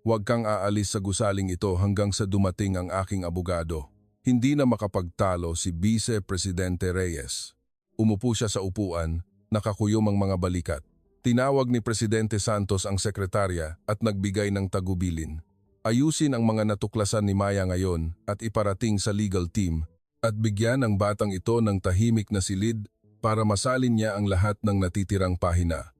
Huwag kang aalis sa gusaling ito hanggang sa dumating ang aking abogado. Hindi na makapagtalo si Vice Presidente Reyes. Umupo siya sa upuan, nakakuyom ang mga balikat. Tinawag ni Presidente Santos ang sekretarya at nagbigay ng tagubilin. Ayusin ang mga natuklasan ni Maya ngayon at iparating sa legal team at bigyan ang batang ito ng tahimik na silid para masalin niya ang lahat ng natitirang pahina.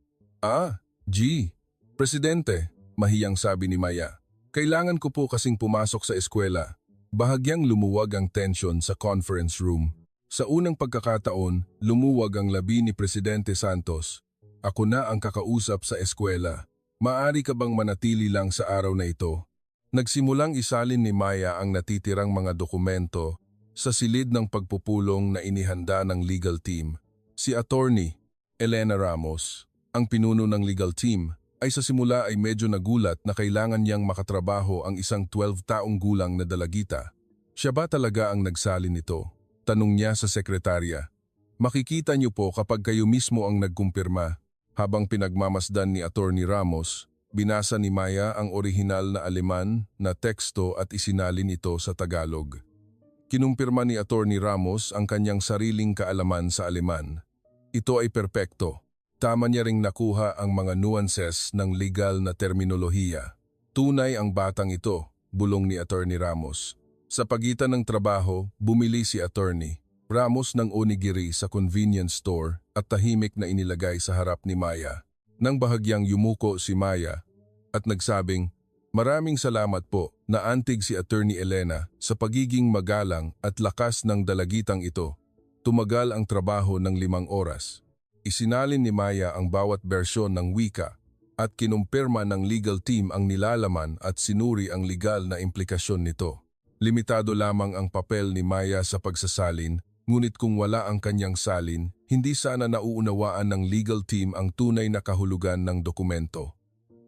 Presidente, mahiyang sabi ni Maya. Kailangan ko po kasing pumasok sa eskwela. Bahagyang lumuwag ang tensyon sa conference room. Sa unang pagkakataon, lumuwag ang labi ni Presidente Santos. Ako na ang kakausap sa eskwela. Maaari ka bang manatili lang sa araw na ito? Nagsimulang isalin ni Maya ang natitirang mga dokumento sa silid ng pagpupulong na inihanda ng legal team. Si Attorney Elena Ramos, ang pinuno ng legal team, ay sa simula ay medyo nagulat na kailangan niyang makatrabaho ang isang 12 taong gulang na dalagita. Siya ba talaga ang nagsalin nito? Tanong niya sa sekretarya. Makikita niyo po kapag kayo mismo ang nagkumpirma. Habang pinagmamasdan ni Attorney Ramos, binasa ni Maya ang orihinal na Aleman na teksto at isinalin ito sa Tagalog. Kinumpirma ni Attorney Ramos ang kanyang sariling kaalaman sa Aleman. Ito ay perpekto. Tama niya ring nakuha ang mga nuances ng legal na terminolohiya. Tunay ang batang ito, bulong ni Attorney Ramos. Sa pagitan ng trabaho, bumili si Attorney Ramos ng onigiri sa convenience store at tahimik na inilagay sa harap ni Maya. Nang bahagyang yumuko si Maya at nagsabing, "Maraming salamat po," naantig si Attorney Elena sa pagiging magalang at lakas ng dalagitang ito. Tumagal ang trabaho ng 5 oras. Isinalin ni Maya ang bawat bersyon ng wika at kinumpirma ng legal team ang nilalaman at sinuri ang legal na implikasyon nito. Limitado lamang ang papel ni Maya sa pagsasalin, ngunit kung wala ang kanyang salin, hindi sana nauunawaan ng legal team ang tunay na kahulugan ng dokumento.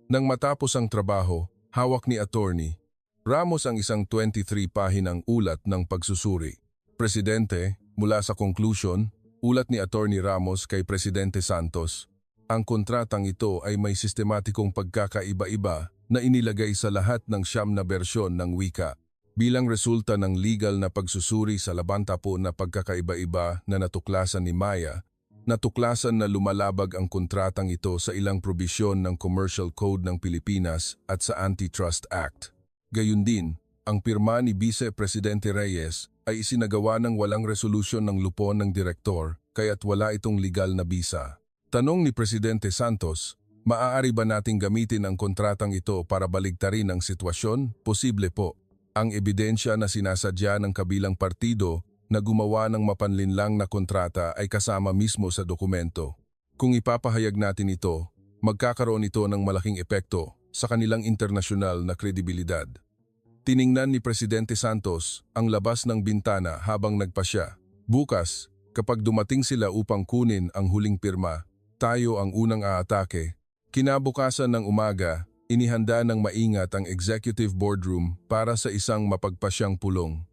Nang matapos ang trabaho, hawak ni Attorney Ramos ang isang 23-pahinang ulat ng pagsusuri. Presidente, mula sa conclusion, ulat ni Attorney Ramos kay Presidente Santos, ang kontratang ito ay may sistematikong pagkakaiba-iba na inilagay sa lahat ng 9 na bersyon ng wika. Bilang resulta ng legal na pagsusuri sa 10 na pagkakaiba-iba na natuklasan ni Maya, natuklasan na lumalabag ang kontratang ito sa ilang probisyon ng Commercial Code ng Pilipinas at sa Antitrust Act. Gayun din, ang pirma ni Vice Presidente Reyes ay isinagawa ng walang resolusyon ng lupon ng direktor kaya't wala itong legal na bisa. Tanong ni Presidente Santos, maaari ba nating gamitin ang kontratang ito para baligtarin ang sitwasyon? Posible po. Ang ebidensya na sinasadya ng kabilang partido na gumawa ng mapanlinlang na kontrata ay kasama mismo sa dokumento. Kung ipapahayag natin ito, magkakaroon ito ng malaking epekto sa kanilang internasyonal na kredibilidad. Tiningnan ni Presidente Santos ang labas ng bintana habang nagpasya. Bukas, kapag dumating sila upang kunin ang huling pirma, tayo ang unang aatake. Kinabukasan ng umaga, inihanda ng maingat ang executive boardroom para sa isang mapagpasyang pulong.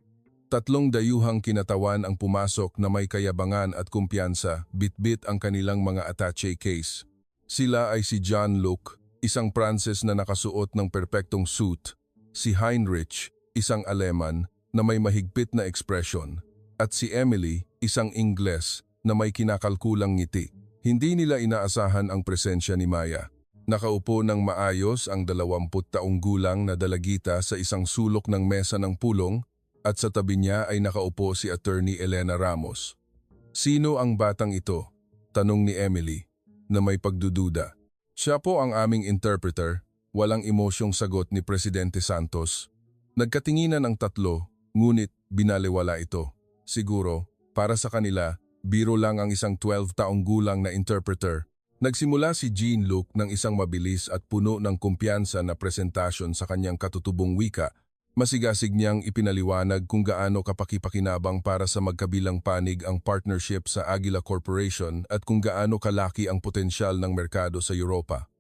3 dayuhang kinatawan ang pumasok na may kayabangan at kumpiyansa, bitbit ang kanilang mga attaché case. Sila ay si John Luke, isang Pranses na nakasuot ng perpektong suit, si Heinrich, isang Aleman na may mahigpit na ekspresyon, at si Emily, isang Ingles na may kinakalkulang ngiti. Hindi nila inaasahan ang presensya ni Maya. Nakaupo ng maayos ang 20 taong gulang na dalagita sa isang sulok ng mesa ng pulong at sa tabi niya ay nakaupo si Attorney Elena Ramos. "Sino ang batang ito?" tanong ni Emily, na may pagdududa. "Siya po ang aming interpreter," walang emosyong sagot ni Presidente Santos. Nagkatinginan ang tatlo, ngunit binaliwala ito. Siguro, para sa kanila, biro lang ang isang 12 taong gulang na interpreter. Nagsimula si Jean-Luc ng isang mabilis at puno ng kumpiyansa na presentasyon sa kanyang katutubong wika. Masigasig niyang ipinaliwanag kung gaano kapakipakinabang para sa magkabilang panig ang partnership sa Aguila Corporation at kung gaano kalaki ang potensyal ng merkado sa Europa.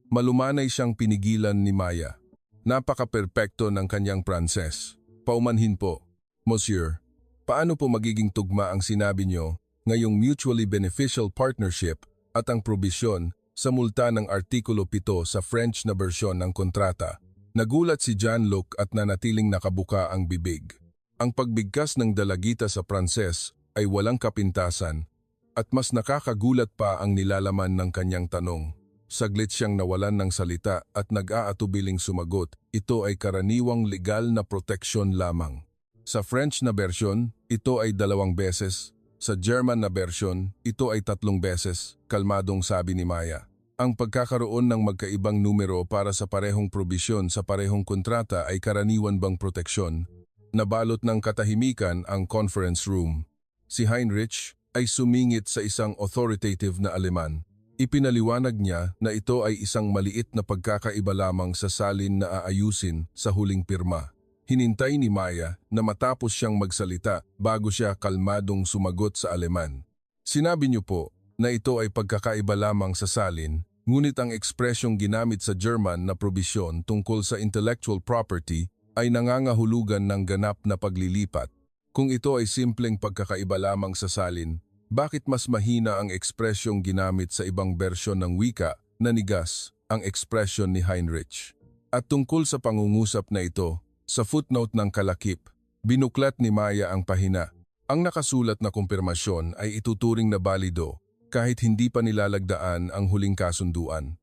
Malumanay siyang pinigilan ni Maya. Napaka-perpekto ng kanyang Pranses. "Paumanhin po, Monsieur, paano po magiging tugma ang sinabi niyo ngayong mutually beneficial partnership at ang probisyon sa multa ng Artikulo 7 sa French na bersyon ng kontrata?" Nagulat si Jean-Luc at nanatiling nakabuka ang bibig. Ang pagbigkas ng dalagita sa Pranses ay walang kapintasan at mas nakakagulat pa ang nilalaman ng kanyang tanong. Saglit siyang nawalan ng salita at nag-aatubiling sumagot, ito ay karaniwang legal na proteksyon lamang. Sa French na bersyon, ito ay 2 beses. Sa German na bersyon, ito ay 3 beses, kalmadong sabi ni Maya. Ang pagkakaroon ng magkaibang numero para sa parehong probisyon sa parehong kontrata ay karaniwan bang proteksyon? Nabalot ng katahimikan ang conference room. Si Heinrich ay sumingit sa isang authoritative na Aleman. Ipinaliwanag niya na ito ay isang maliit na pagkakaiba lamang sa salin na aayusin sa huling pirma. Hinintay ni Maya na matapos siyang magsalita bago siya kalmadong sumagot sa Aleman. Sinabi niyo po na ito ay pagkakaiba lamang sa salin, ngunit ang ekspresyong ginamit sa German na probisyon tungkol sa intellectual property ay nangangahulugan ng ganap na paglilipat. Kung ito ay simpleng pagkakaiba lamang sa salin, bakit mas mahina ang ekspresyong ginamit sa ibang bersyon ng wika na nigas ang ekspresyon ni Heinrich? At tungkol sa pangungusap na ito, sa footnote ng kalakip, binuklat ni Maya ang pahina. Ang nakasulat na kumpirmasyon ay ituturing na balido kahit hindi pa nilalagdaan ang huling kasunduan.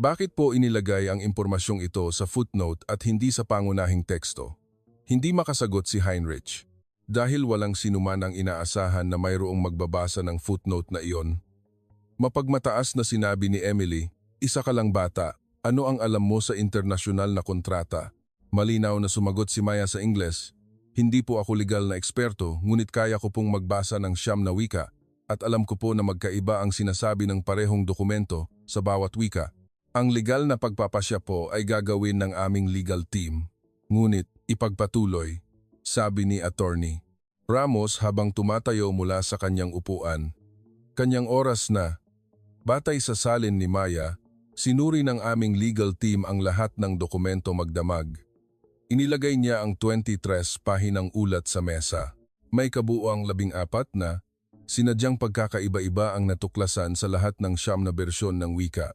Bakit po inilagay ang impormasyong ito sa footnote at hindi sa pangunahing teksto? Hindi makasagot si Heinrich. Dahil walang sinuman ang inaasahan na mayroong magbabasa ng footnote na iyon. Mapagmataas na sinabi ni Emily, isa ka lang bata, ano ang alam mo sa internasyonal na kontrata? Malinaw na sumagot si Maya sa Ingles, hindi po ako legal na eksperto ngunit kaya ko pong magbasa ng siyam na wika at alam ko po na magkaiba ang sinasabi ng parehong dokumento sa bawat wika. Ang legal na pagpapasya po ay gagawin ng aming legal team. Ngunit ipagpatuloy, sabi ni Attorney Ramos habang tumatayo mula sa kanyang upuan. Kanyang oras na. Batay sa salin ni Maya, sinuri ng aming legal team ang lahat ng dokumento magdamag. Inilagay niya ang 23 pahinang ulat sa mesa. May kabuuang 14 na, sinadyang pagkakaiba-iba ang natuklasan sa lahat ng siyam na bersyon ng wika.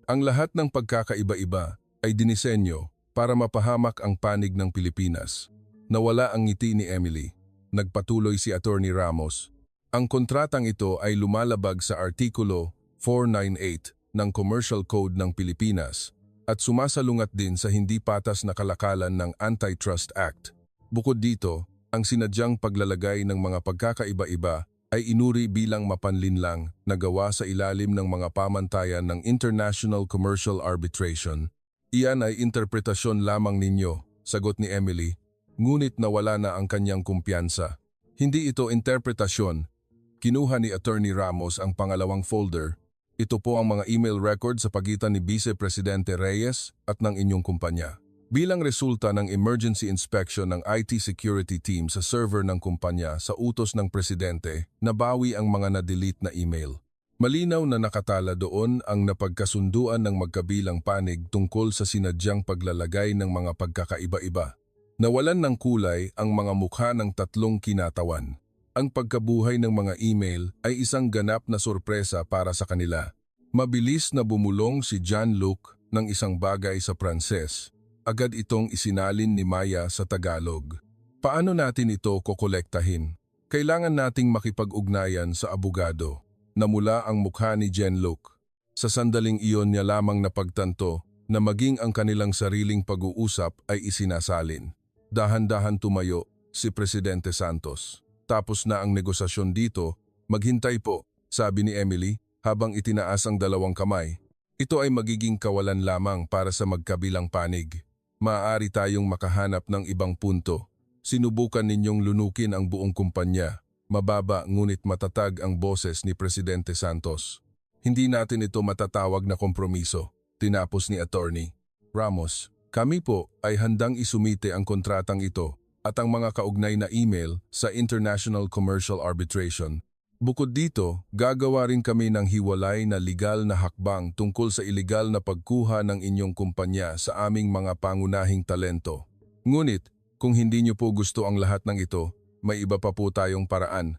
Ang lahat ng pagkakaiba-iba ay dinisenyo para mapahamak ang panig ng Pilipinas. Nawala ang ngiti ni Emily. Nagpatuloy si Attorney Ramos. Ang kontratang ito ay lumalabag sa Artikulo 498 ng Commercial Code ng Pilipinas at sumasalungat din sa hindi patas na kalakalan ng Antitrust Act. Bukod dito, ang sinadyang paglalagay ng mga pagkakaiba-iba ay inuri bilang mapanlinlang na gawa sa ilalim ng mga pamantayan ng International Commercial Arbitration. Iyan ay interpretasyon lamang ninyo, sagot ni Emily. Ngunit nawala na ang kanyang kumpiyansa. Hindi ito interpretasyon. Kinuha ni Attorney Ramos ang pangalawang folder. Ito po ang mga email record sa pagitan ni Vice Presidente Reyes at ng inyong kumpanya. Bilang resulta ng emergency inspection ng IT security team sa server ng kumpanya sa utos ng Presidente, nabawi ang mga na-delete na email. Malinaw na nakatala doon ang napagkasunduan ng magkabilang panig tungkol sa sinadyang paglalagay ng mga pagkakaiba-iba. Nawalan ng kulay ang mga mukha ng tatlong kinatawan. Ang pagkabuhay ng mga email ay isang ganap na sorpresa para sa kanila. Mabilis na bumulong si Jean-Luc ng isang bagay sa Pranses. Agad itong isinalin ni Maya sa Tagalog. Paano natin ito kokolektahin? Kailangan nating makipag-ugnayan sa abogado. Namula ang mukha ni Jean-Luc. Sa sandaling iyon niya lamang napagtanto na maging ang kanilang sariling pag-uusap ay isinasalin. Dahan-dahan tumayo si Presidente Santos. Tapos na ang negosasyon dito, maghintay po, sabi ni Emily habang itinaas ang dalawang kamay. Ito ay magiging kawalan lamang para sa magkabilang panig. Maaari tayong makahanap ng ibang punto. Sinubukan ninyong lunukin ang buong kumpanya. Mababa ngunit matatag ang boses ni Presidente Santos. Hindi natin ito matatawag na kompromiso, tinapos ni Attorney Ramos. Kami po ay handang isumite ang kontratang ito at ang mga kaugnay na email sa International Commercial Arbitration. Bukod dito, gagawa rin kami ng hiwalay na legal na hakbang tungkol sa ilegal na pagkuha ng inyong kumpanya sa aming mga pangunahing talento. Ngunit, kung hindi niyo po gusto ang lahat ng ito, may iba pa po tayong paraan.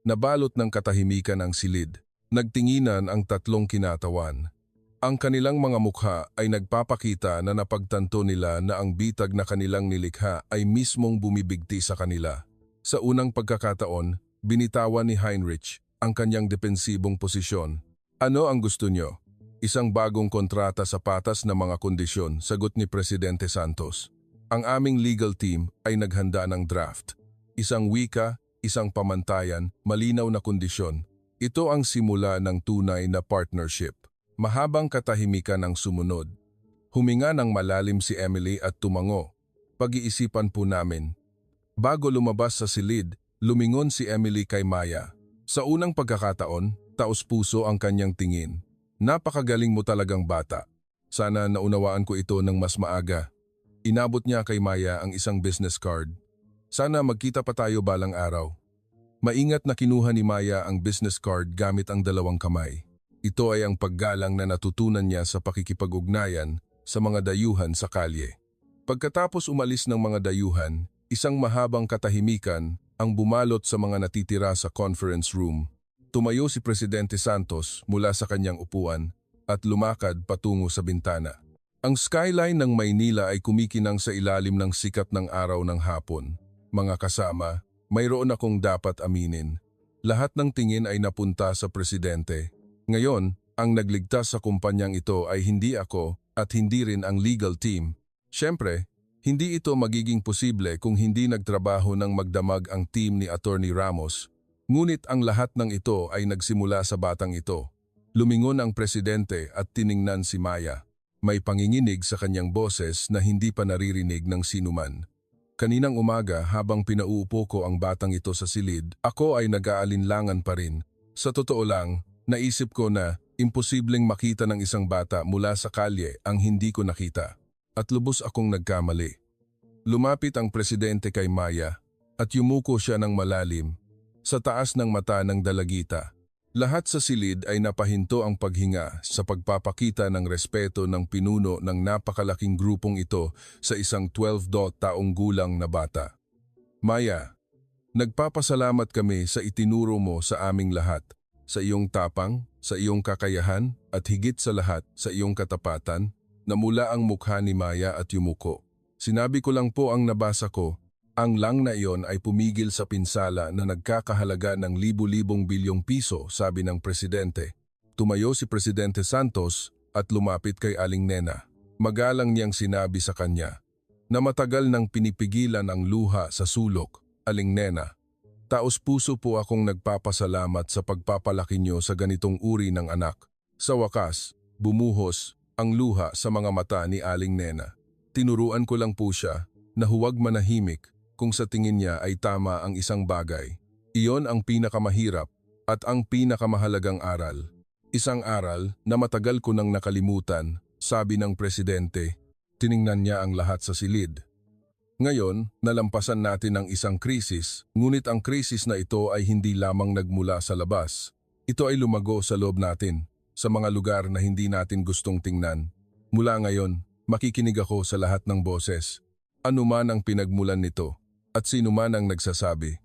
Nabalot ng katahimikan ang silid. Nagtinginan ang tatlong kinatawan. Ang kanilang mga mukha ay nagpapakita na napagtanto nila na ang bitag na kanilang nilikha ay mismong bumibigti sa kanila. Sa unang pagkakataon, binitawan ni Heinrich ang kanyang depensibong posisyon. Ano ang gusto nyo? Isang bagong kontrata sa patas na mga kondisyon, sagot ni Presidente Santos. Ang aming legal team ay naghanda ng draft. Isang wika, isang pamantayan, malinaw na kondisyon. Ito ang simula ng tunay na partnership. Mahabang katahimikan ang sumunod. Huminga ng malalim si Emily at tumango. Pag-iisipan po namin. Bago lumabas sa silid, Lumingon si Emily kay Maya. Sa unang pagkakataon, taos-puso ang kanyang tingin. Napakagaling mo talagang bata. Sana naunawaan ko ito ng mas maaga. Inabot niya kay Maya ang isang business card. Sana magkita pa tayo balang araw. Maingat na kinuha ni Maya ang business card gamit ang dalawang kamay. Ito ay ang paggalang na natutunan niya sa pakikipag-ugnayan sa mga dayuhan sa kalye. Pagkatapos umalis ng mga dayuhan, isang mahabang katahimikan ang bumalot sa mga natitira sa conference room. Tumayo si Presidente Santos mula sa kanyang upuan at lumakad patungo sa bintana. Ang skyline ng Maynila ay kumikinang sa ilalim ng sikat ng araw ng hapon. Mga kasama, mayroon akong dapat aminin. Lahat ng tingin ay napunta sa Presidente. Ngayon, ang nagligtas sa kumpanyang ito ay hindi ako at hindi rin ang legal team. Siyempre, hindi ito magiging posible kung hindi nagtrabaho ng magdamag ang team ni Attorney Ramos. Ngunit ang lahat ng ito ay nagsimula sa batang ito. Lumingon ang Presidente at tiningnan si Maya. May panginginig sa kanyang boses na hindi pa naririnig ng sinuman. Kaninang umaga habang pinauupo ko ang batang ito sa silid, ako ay nag-aalinlangan pa rin. Sa totoo lang, naisip ko na imposibleng makita ng isang bata mula sa kalye ang hindi ko nakita. At lubos akong nagkamali. Lumapit ang Presidente kay Maya at yumuko siya ng malalim sa taas ng mata ng dalagita. Lahat sa silid ay napahinto ang paghinga sa pagpapakita ng respeto ng pinuno ng napakalaking grupong ito sa isang 12 taong gulang na bata. Maya, nagpapasalamat kami sa itinuro mo sa aming lahat, sa iyong tapang, sa iyong kakayahan at higit sa lahat sa iyong katapatan. Namula ang mukha ni Maya at yumuko. Sinabi ko lang po ang nabasa ko. Ang lang na iyon ay pumigil sa pinsala na nagkakahalaga ng libu-libong bilyong piso, sabi ng Presidente. Tumayo si Presidente Santos at lumapit kay Aling Nena. Magalang niyang sinabi sa kanya na matagal nang pinipigilan ang luha sa sulok. Aling Nena, taos-puso po akong nagpapasalamat sa pagpapalaki niyo sa ganitong uri ng anak. Sa wakas, bumuhos ang luha sa mga mata ni Aling Nena. Tinuruan ko lang po siya na huwag manahimik kung sa tingin niya ay tama ang isang bagay. Iyon ang pinakamahirap at ang pinakamahalagang aral. Isang aral na matagal ko nang nakalimutan, sabi ng Presidente. Tiningnan niya ang lahat sa silid. Ngayon, nalampasan natin ang isang krisis, ngunit ang krisis na ito ay hindi lamang nagmula sa labas. Ito ay lumago sa loob natin, sa mga lugar na hindi natin gustong tingnan. Mula ngayon, makikinig ako sa lahat ng boses. Ano man ang pinagmulan nito, at sino man ang nagsasabi.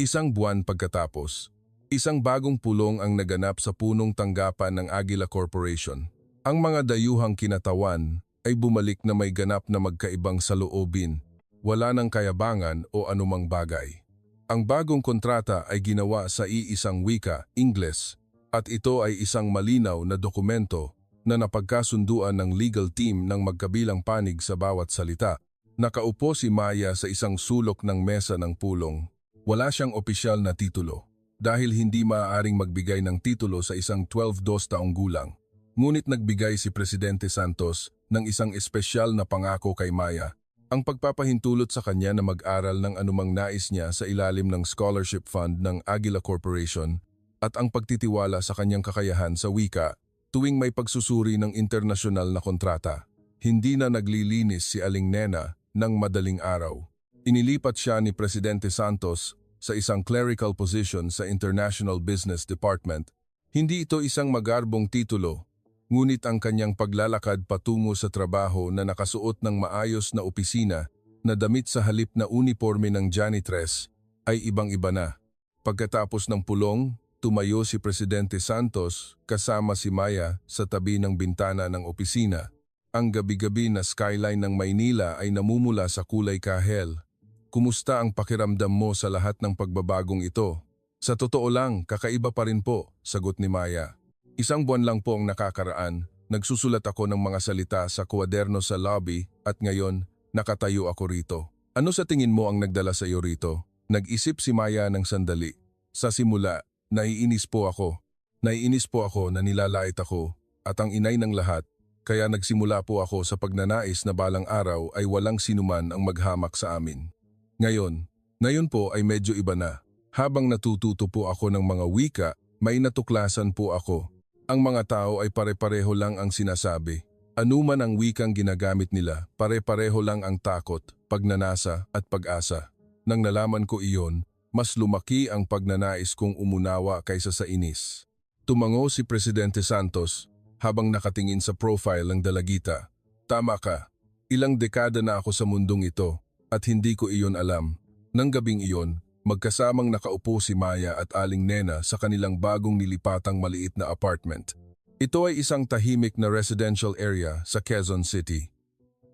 Isang buwan pagkatapos, isang bagong pulong ang naganap sa punong tanggapan ng Aguila Corporation. Ang mga dayuhang kinatawan ay bumalik na may ganap na magkaibang saloobin, wala ng kayabangan o anumang bagay. Ang bagong kontrata ay ginawa sa iisang wika, Ingles, at ito ay isang malinaw na dokumento na napagkasunduan ng legal team ng magkabilang panig sa bawat salita. Nakaupo si Maya sa isang sulok ng mesa ng pulong. Wala siyang opisyal na titulo dahil hindi maaaring magbigay ng titulo sa isang 12 taong gulang. Ngunit nagbigay si Presidente Santos ng isang espesyal na pangako kay Maya, ang pagpapahintulot sa kanya na mag-aral ng anumang nais niya sa ilalim ng scholarship fund ng Aguila Corporation at ang pagtitiwala sa kanyang kakayahan sa wika tuwing may pagsusuri ng internasyonal na kontrata. Hindi na naglilinis si Aling Nena ng madaling araw. Inilipat siya ni Presidente Santos sa isang clerical position sa International Business Department. Hindi ito isang magarbong titulo, ngunit ang kanyang paglalakad patungo sa trabaho na nakasuot ng maayos na opisina na damit sa halip na uniforme ng janitress ay ibang-iba na. Pagkatapos ng pulong, tumayo si Presidente Santos kasama si Maya sa tabi ng bintana ng opisina. Ang gabi-gabi na skyline ng Maynila ay namumula sa kulay kahel. Kumusta ang pakiramdam mo sa lahat ng pagbabagong ito? Sa totoo lang, kakaiba pa rin po, sagot ni Maya. Isang buwan lang po ang nakakaraan, nagsusulat ako ng mga salita sa kwaderno sa lobby at ngayon, nakatayo ako rito. Ano sa tingin mo ang nagdala sa iyo rito? Nag-isip si Maya ng sandali. Sa simula, naiinis po ako. Naiinis po ako na nilalait ako at ang inay ng lahat. Kaya nagsimula po ako sa pagnanais na balang araw ay walang sinuman ang maghamak sa amin. Ngayon, Ngayon po ay medyo iba na. Habang natututo po ako ng mga wika, may natuklasan po ako. Ang mga tao ay pare-pareho lang ang sinasabi. Anuman ang wikang ginagamit nila, pare-pareho lang ang takot, pagnanasa at pag-asa. Nang nalaman ko iyon, mas lumaki ang pagnanais kong umunawa kaysa sa inis. Tumango si Presidente Santos habang nakatingin sa profile ng dalagita. Tama ka, ilang dekada na ako sa mundong ito at hindi ko iyon alam. Nang gabing iyon, magkasamang nakaupo si Maya at Aling Nena sa kanilang bagong nilipatang maliit na apartment. Ito ay isang tahimik na residential area sa Quezon City.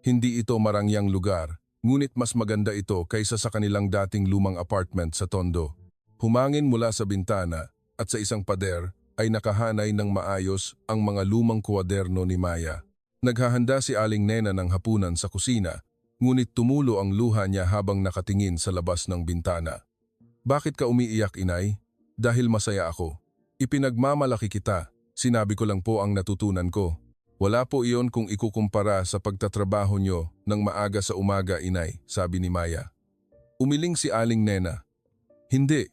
Hindi ito marangyang lugar, ngunit mas maganda ito kaysa sa kanilang dating lumang apartment sa Tondo. Humangin mula sa bintana at sa isang pader ay nakahanay ng maayos ang mga lumang kwaderno ni Maya. Naghahanda si Aling Nena ng hapunan sa kusina, ngunit tumulo ang luha niya habang nakatingin sa labas ng bintana. Bakit ka umiiyak, inay? Dahil masaya ako. Ipinagmamalaki kita, sinabi ko lang po ang natutunan ko. Wala po iyon kung ikukumpara sa pagtatrabaho nyo ng maaga sa umaga, inay, sabi ni Maya. Umiling si Aling Nena. Hindi.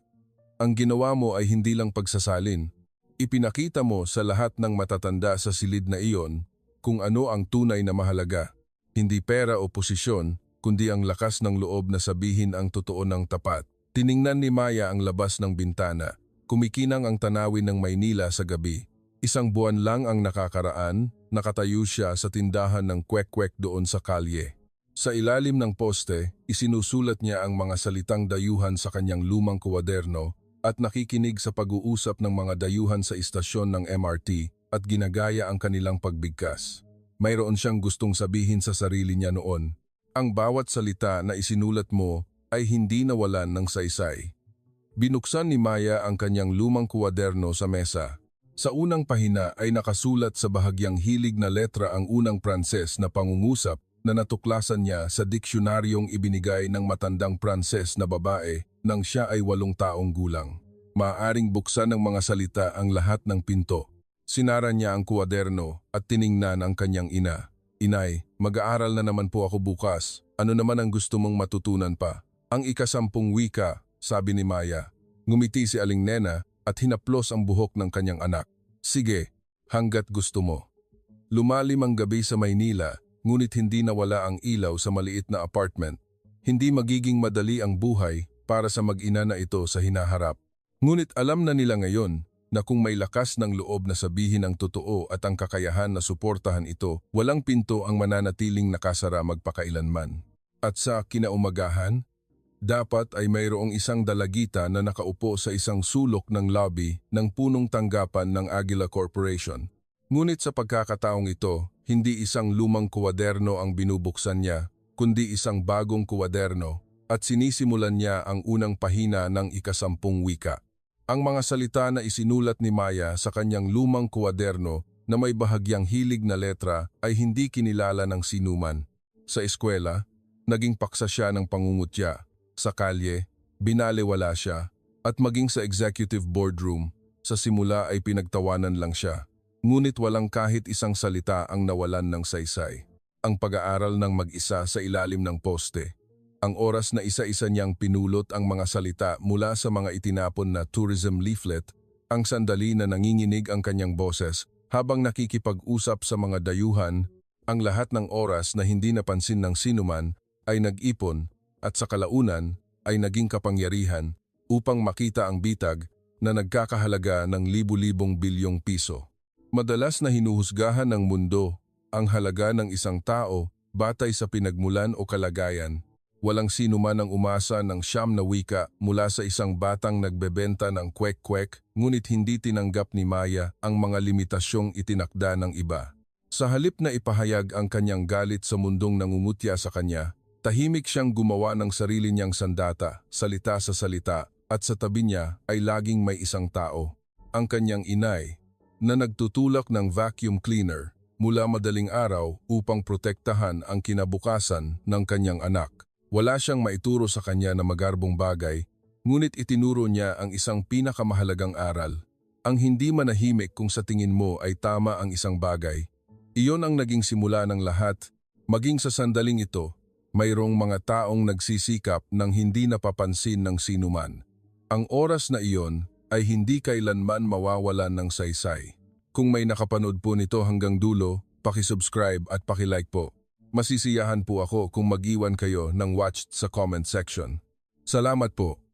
Ang ginawa mo ay hindi lang pagsasalin. Ipinakita mo sa lahat ng matatanda sa silid na iyon kung ano ang tunay na mahalaga. Hindi pera o posisyon, kundi ang lakas ng loob na sabihin ang totoo ng tapat. Tiningnan ni Maya ang labas ng bintana. Kumikinang ang tanawin ng Maynila sa gabi. Isang buwan lang ang nakakaraan, nakatayo siya sa tindahan ng kwek-kwek doon sa kalye. Sa ilalim ng poste, isinusulat niya ang mga salitang dayuhan sa kanyang lumang kwaderno at nakikinig sa pag-uusap ng mga dayuhan sa istasyon ng MRT at ginagaya ang kanilang pagbigkas. Mayroon siyang gustong sabihin sa sarili niya noon. Ang bawat salita na isinulat mo ay hindi nawalan ng saysay. Binuksan ni Maya ang kanyang lumang kwaderno sa mesa. Sa unang pahina ay nakasulat sa bahagyang hilig na letra ang unang Pranses na pangungusap na natuklasan niya sa diksyonaryong ibinigay ng matandang Pranses na babae nang siya ay 8 taong gulang. Maaaring buksan ng mga salita ang lahat ng pinto. Sinara niya ang kwaderno at tiningnan ang kanyang ina. Inay, mag-aaral na naman po ako bukas. Ano naman ang gusto mong matutunan pa? Ang ika-10 wika, sabi ni Maya. Ngumiti si Aling Nena at hinaplos ang buhok ng kanyang anak. Sige, hanggat gusto mo. Lumalim ang gabi sa Maynila, ngunit hindi nawala ang ilaw sa maliit na apartment. Hindi magiging madali ang buhay para sa mag-ina na ito sa hinaharap. Ngunit alam na nila ngayon na kung may lakas ng loob na sabihin ang totoo at ang kakayahan na suportahan ito, walang pinto ang mananatiling nakasara magpakailanman. At sa kinaumagahan, dapat ay mayroong isang dalagita na nakaupo sa isang sulok ng lobby ng punong tanggapan ng Aguila Corporation. Ngunit sa pagkakataong ito, hindi isang lumang kwaderno ang binubuksan niya, kundi isang bagong kwaderno at sinisimulan niya ang unang pahina ng ika-10 wika. Ang mga salita na isinulat ni Maya sa kanyang lumang kwaderno na may bahagyang hilig na letra ay hindi kinilala ng sinuman. Sa eskwela, naging paksa siya ng pangungutya. Sa kalye, binalewala siya. At maging sa executive boardroom, sa simula ay pinagtawanan lang siya. Ngunit walang kahit isang salita ang nawalan ng saysay. Ang pag-aaral ng mag-isa sa ilalim ng poste. Ang oras na isa-isa niyang pinulot ang mga salita mula sa mga itinapon na tourism leaflet, ang sandali na nanginginig ang kanyang boses habang nakikipag-usap sa mga dayuhan, ang lahat ng oras na hindi napansin ng sinuman ay nag-ipon at sa kalaunan ay naging kapangyarihan upang makita ang bitag na nagkakahalaga ng libu-libong bilyong piso. Madalas na hinuhusgahan ng mundo ang halaga ng isang tao batay sa pinagmulan o kalagayan. Walang sino man ang umasa ng 9 na wika mula sa isang batang nagbebenta ng kwek-kwek, ngunit hindi tinanggap ni Maya ang mga limitasyong itinakda ng iba. Sa halip na ipahayag ang kanyang galit sa mundong nangungutya sa kanya, tahimik siyang gumawa ng sarili niyang sandata, salita sa salita, at sa tabi niya ay laging may isang tao, ang kanyang inay, na nagtutulak ng vacuum cleaner mula madaling araw upang protektahan ang kinabukasan ng kanyang anak. Wala siyang maituro sa kanya na magarbong bagay, ngunit itinuro niya ang isang pinakamahalagang aral. Ang hindi manahimik kung sa tingin mo ay tama ang isang bagay. Iyon ang naging simula ng lahat, maging sa sandaling ito, mayroong mga taong nagsisikap ng hindi napapansin ng sinuman. Ang oras na iyon ay hindi kailanman mawawalan ng saysay. Kung may nakapanood po nito hanggang dulo, paki-subscribe at paki-like po. Masisiyahan po ako kung mag-iwan kayo ng watched sa comment section. Salamat po.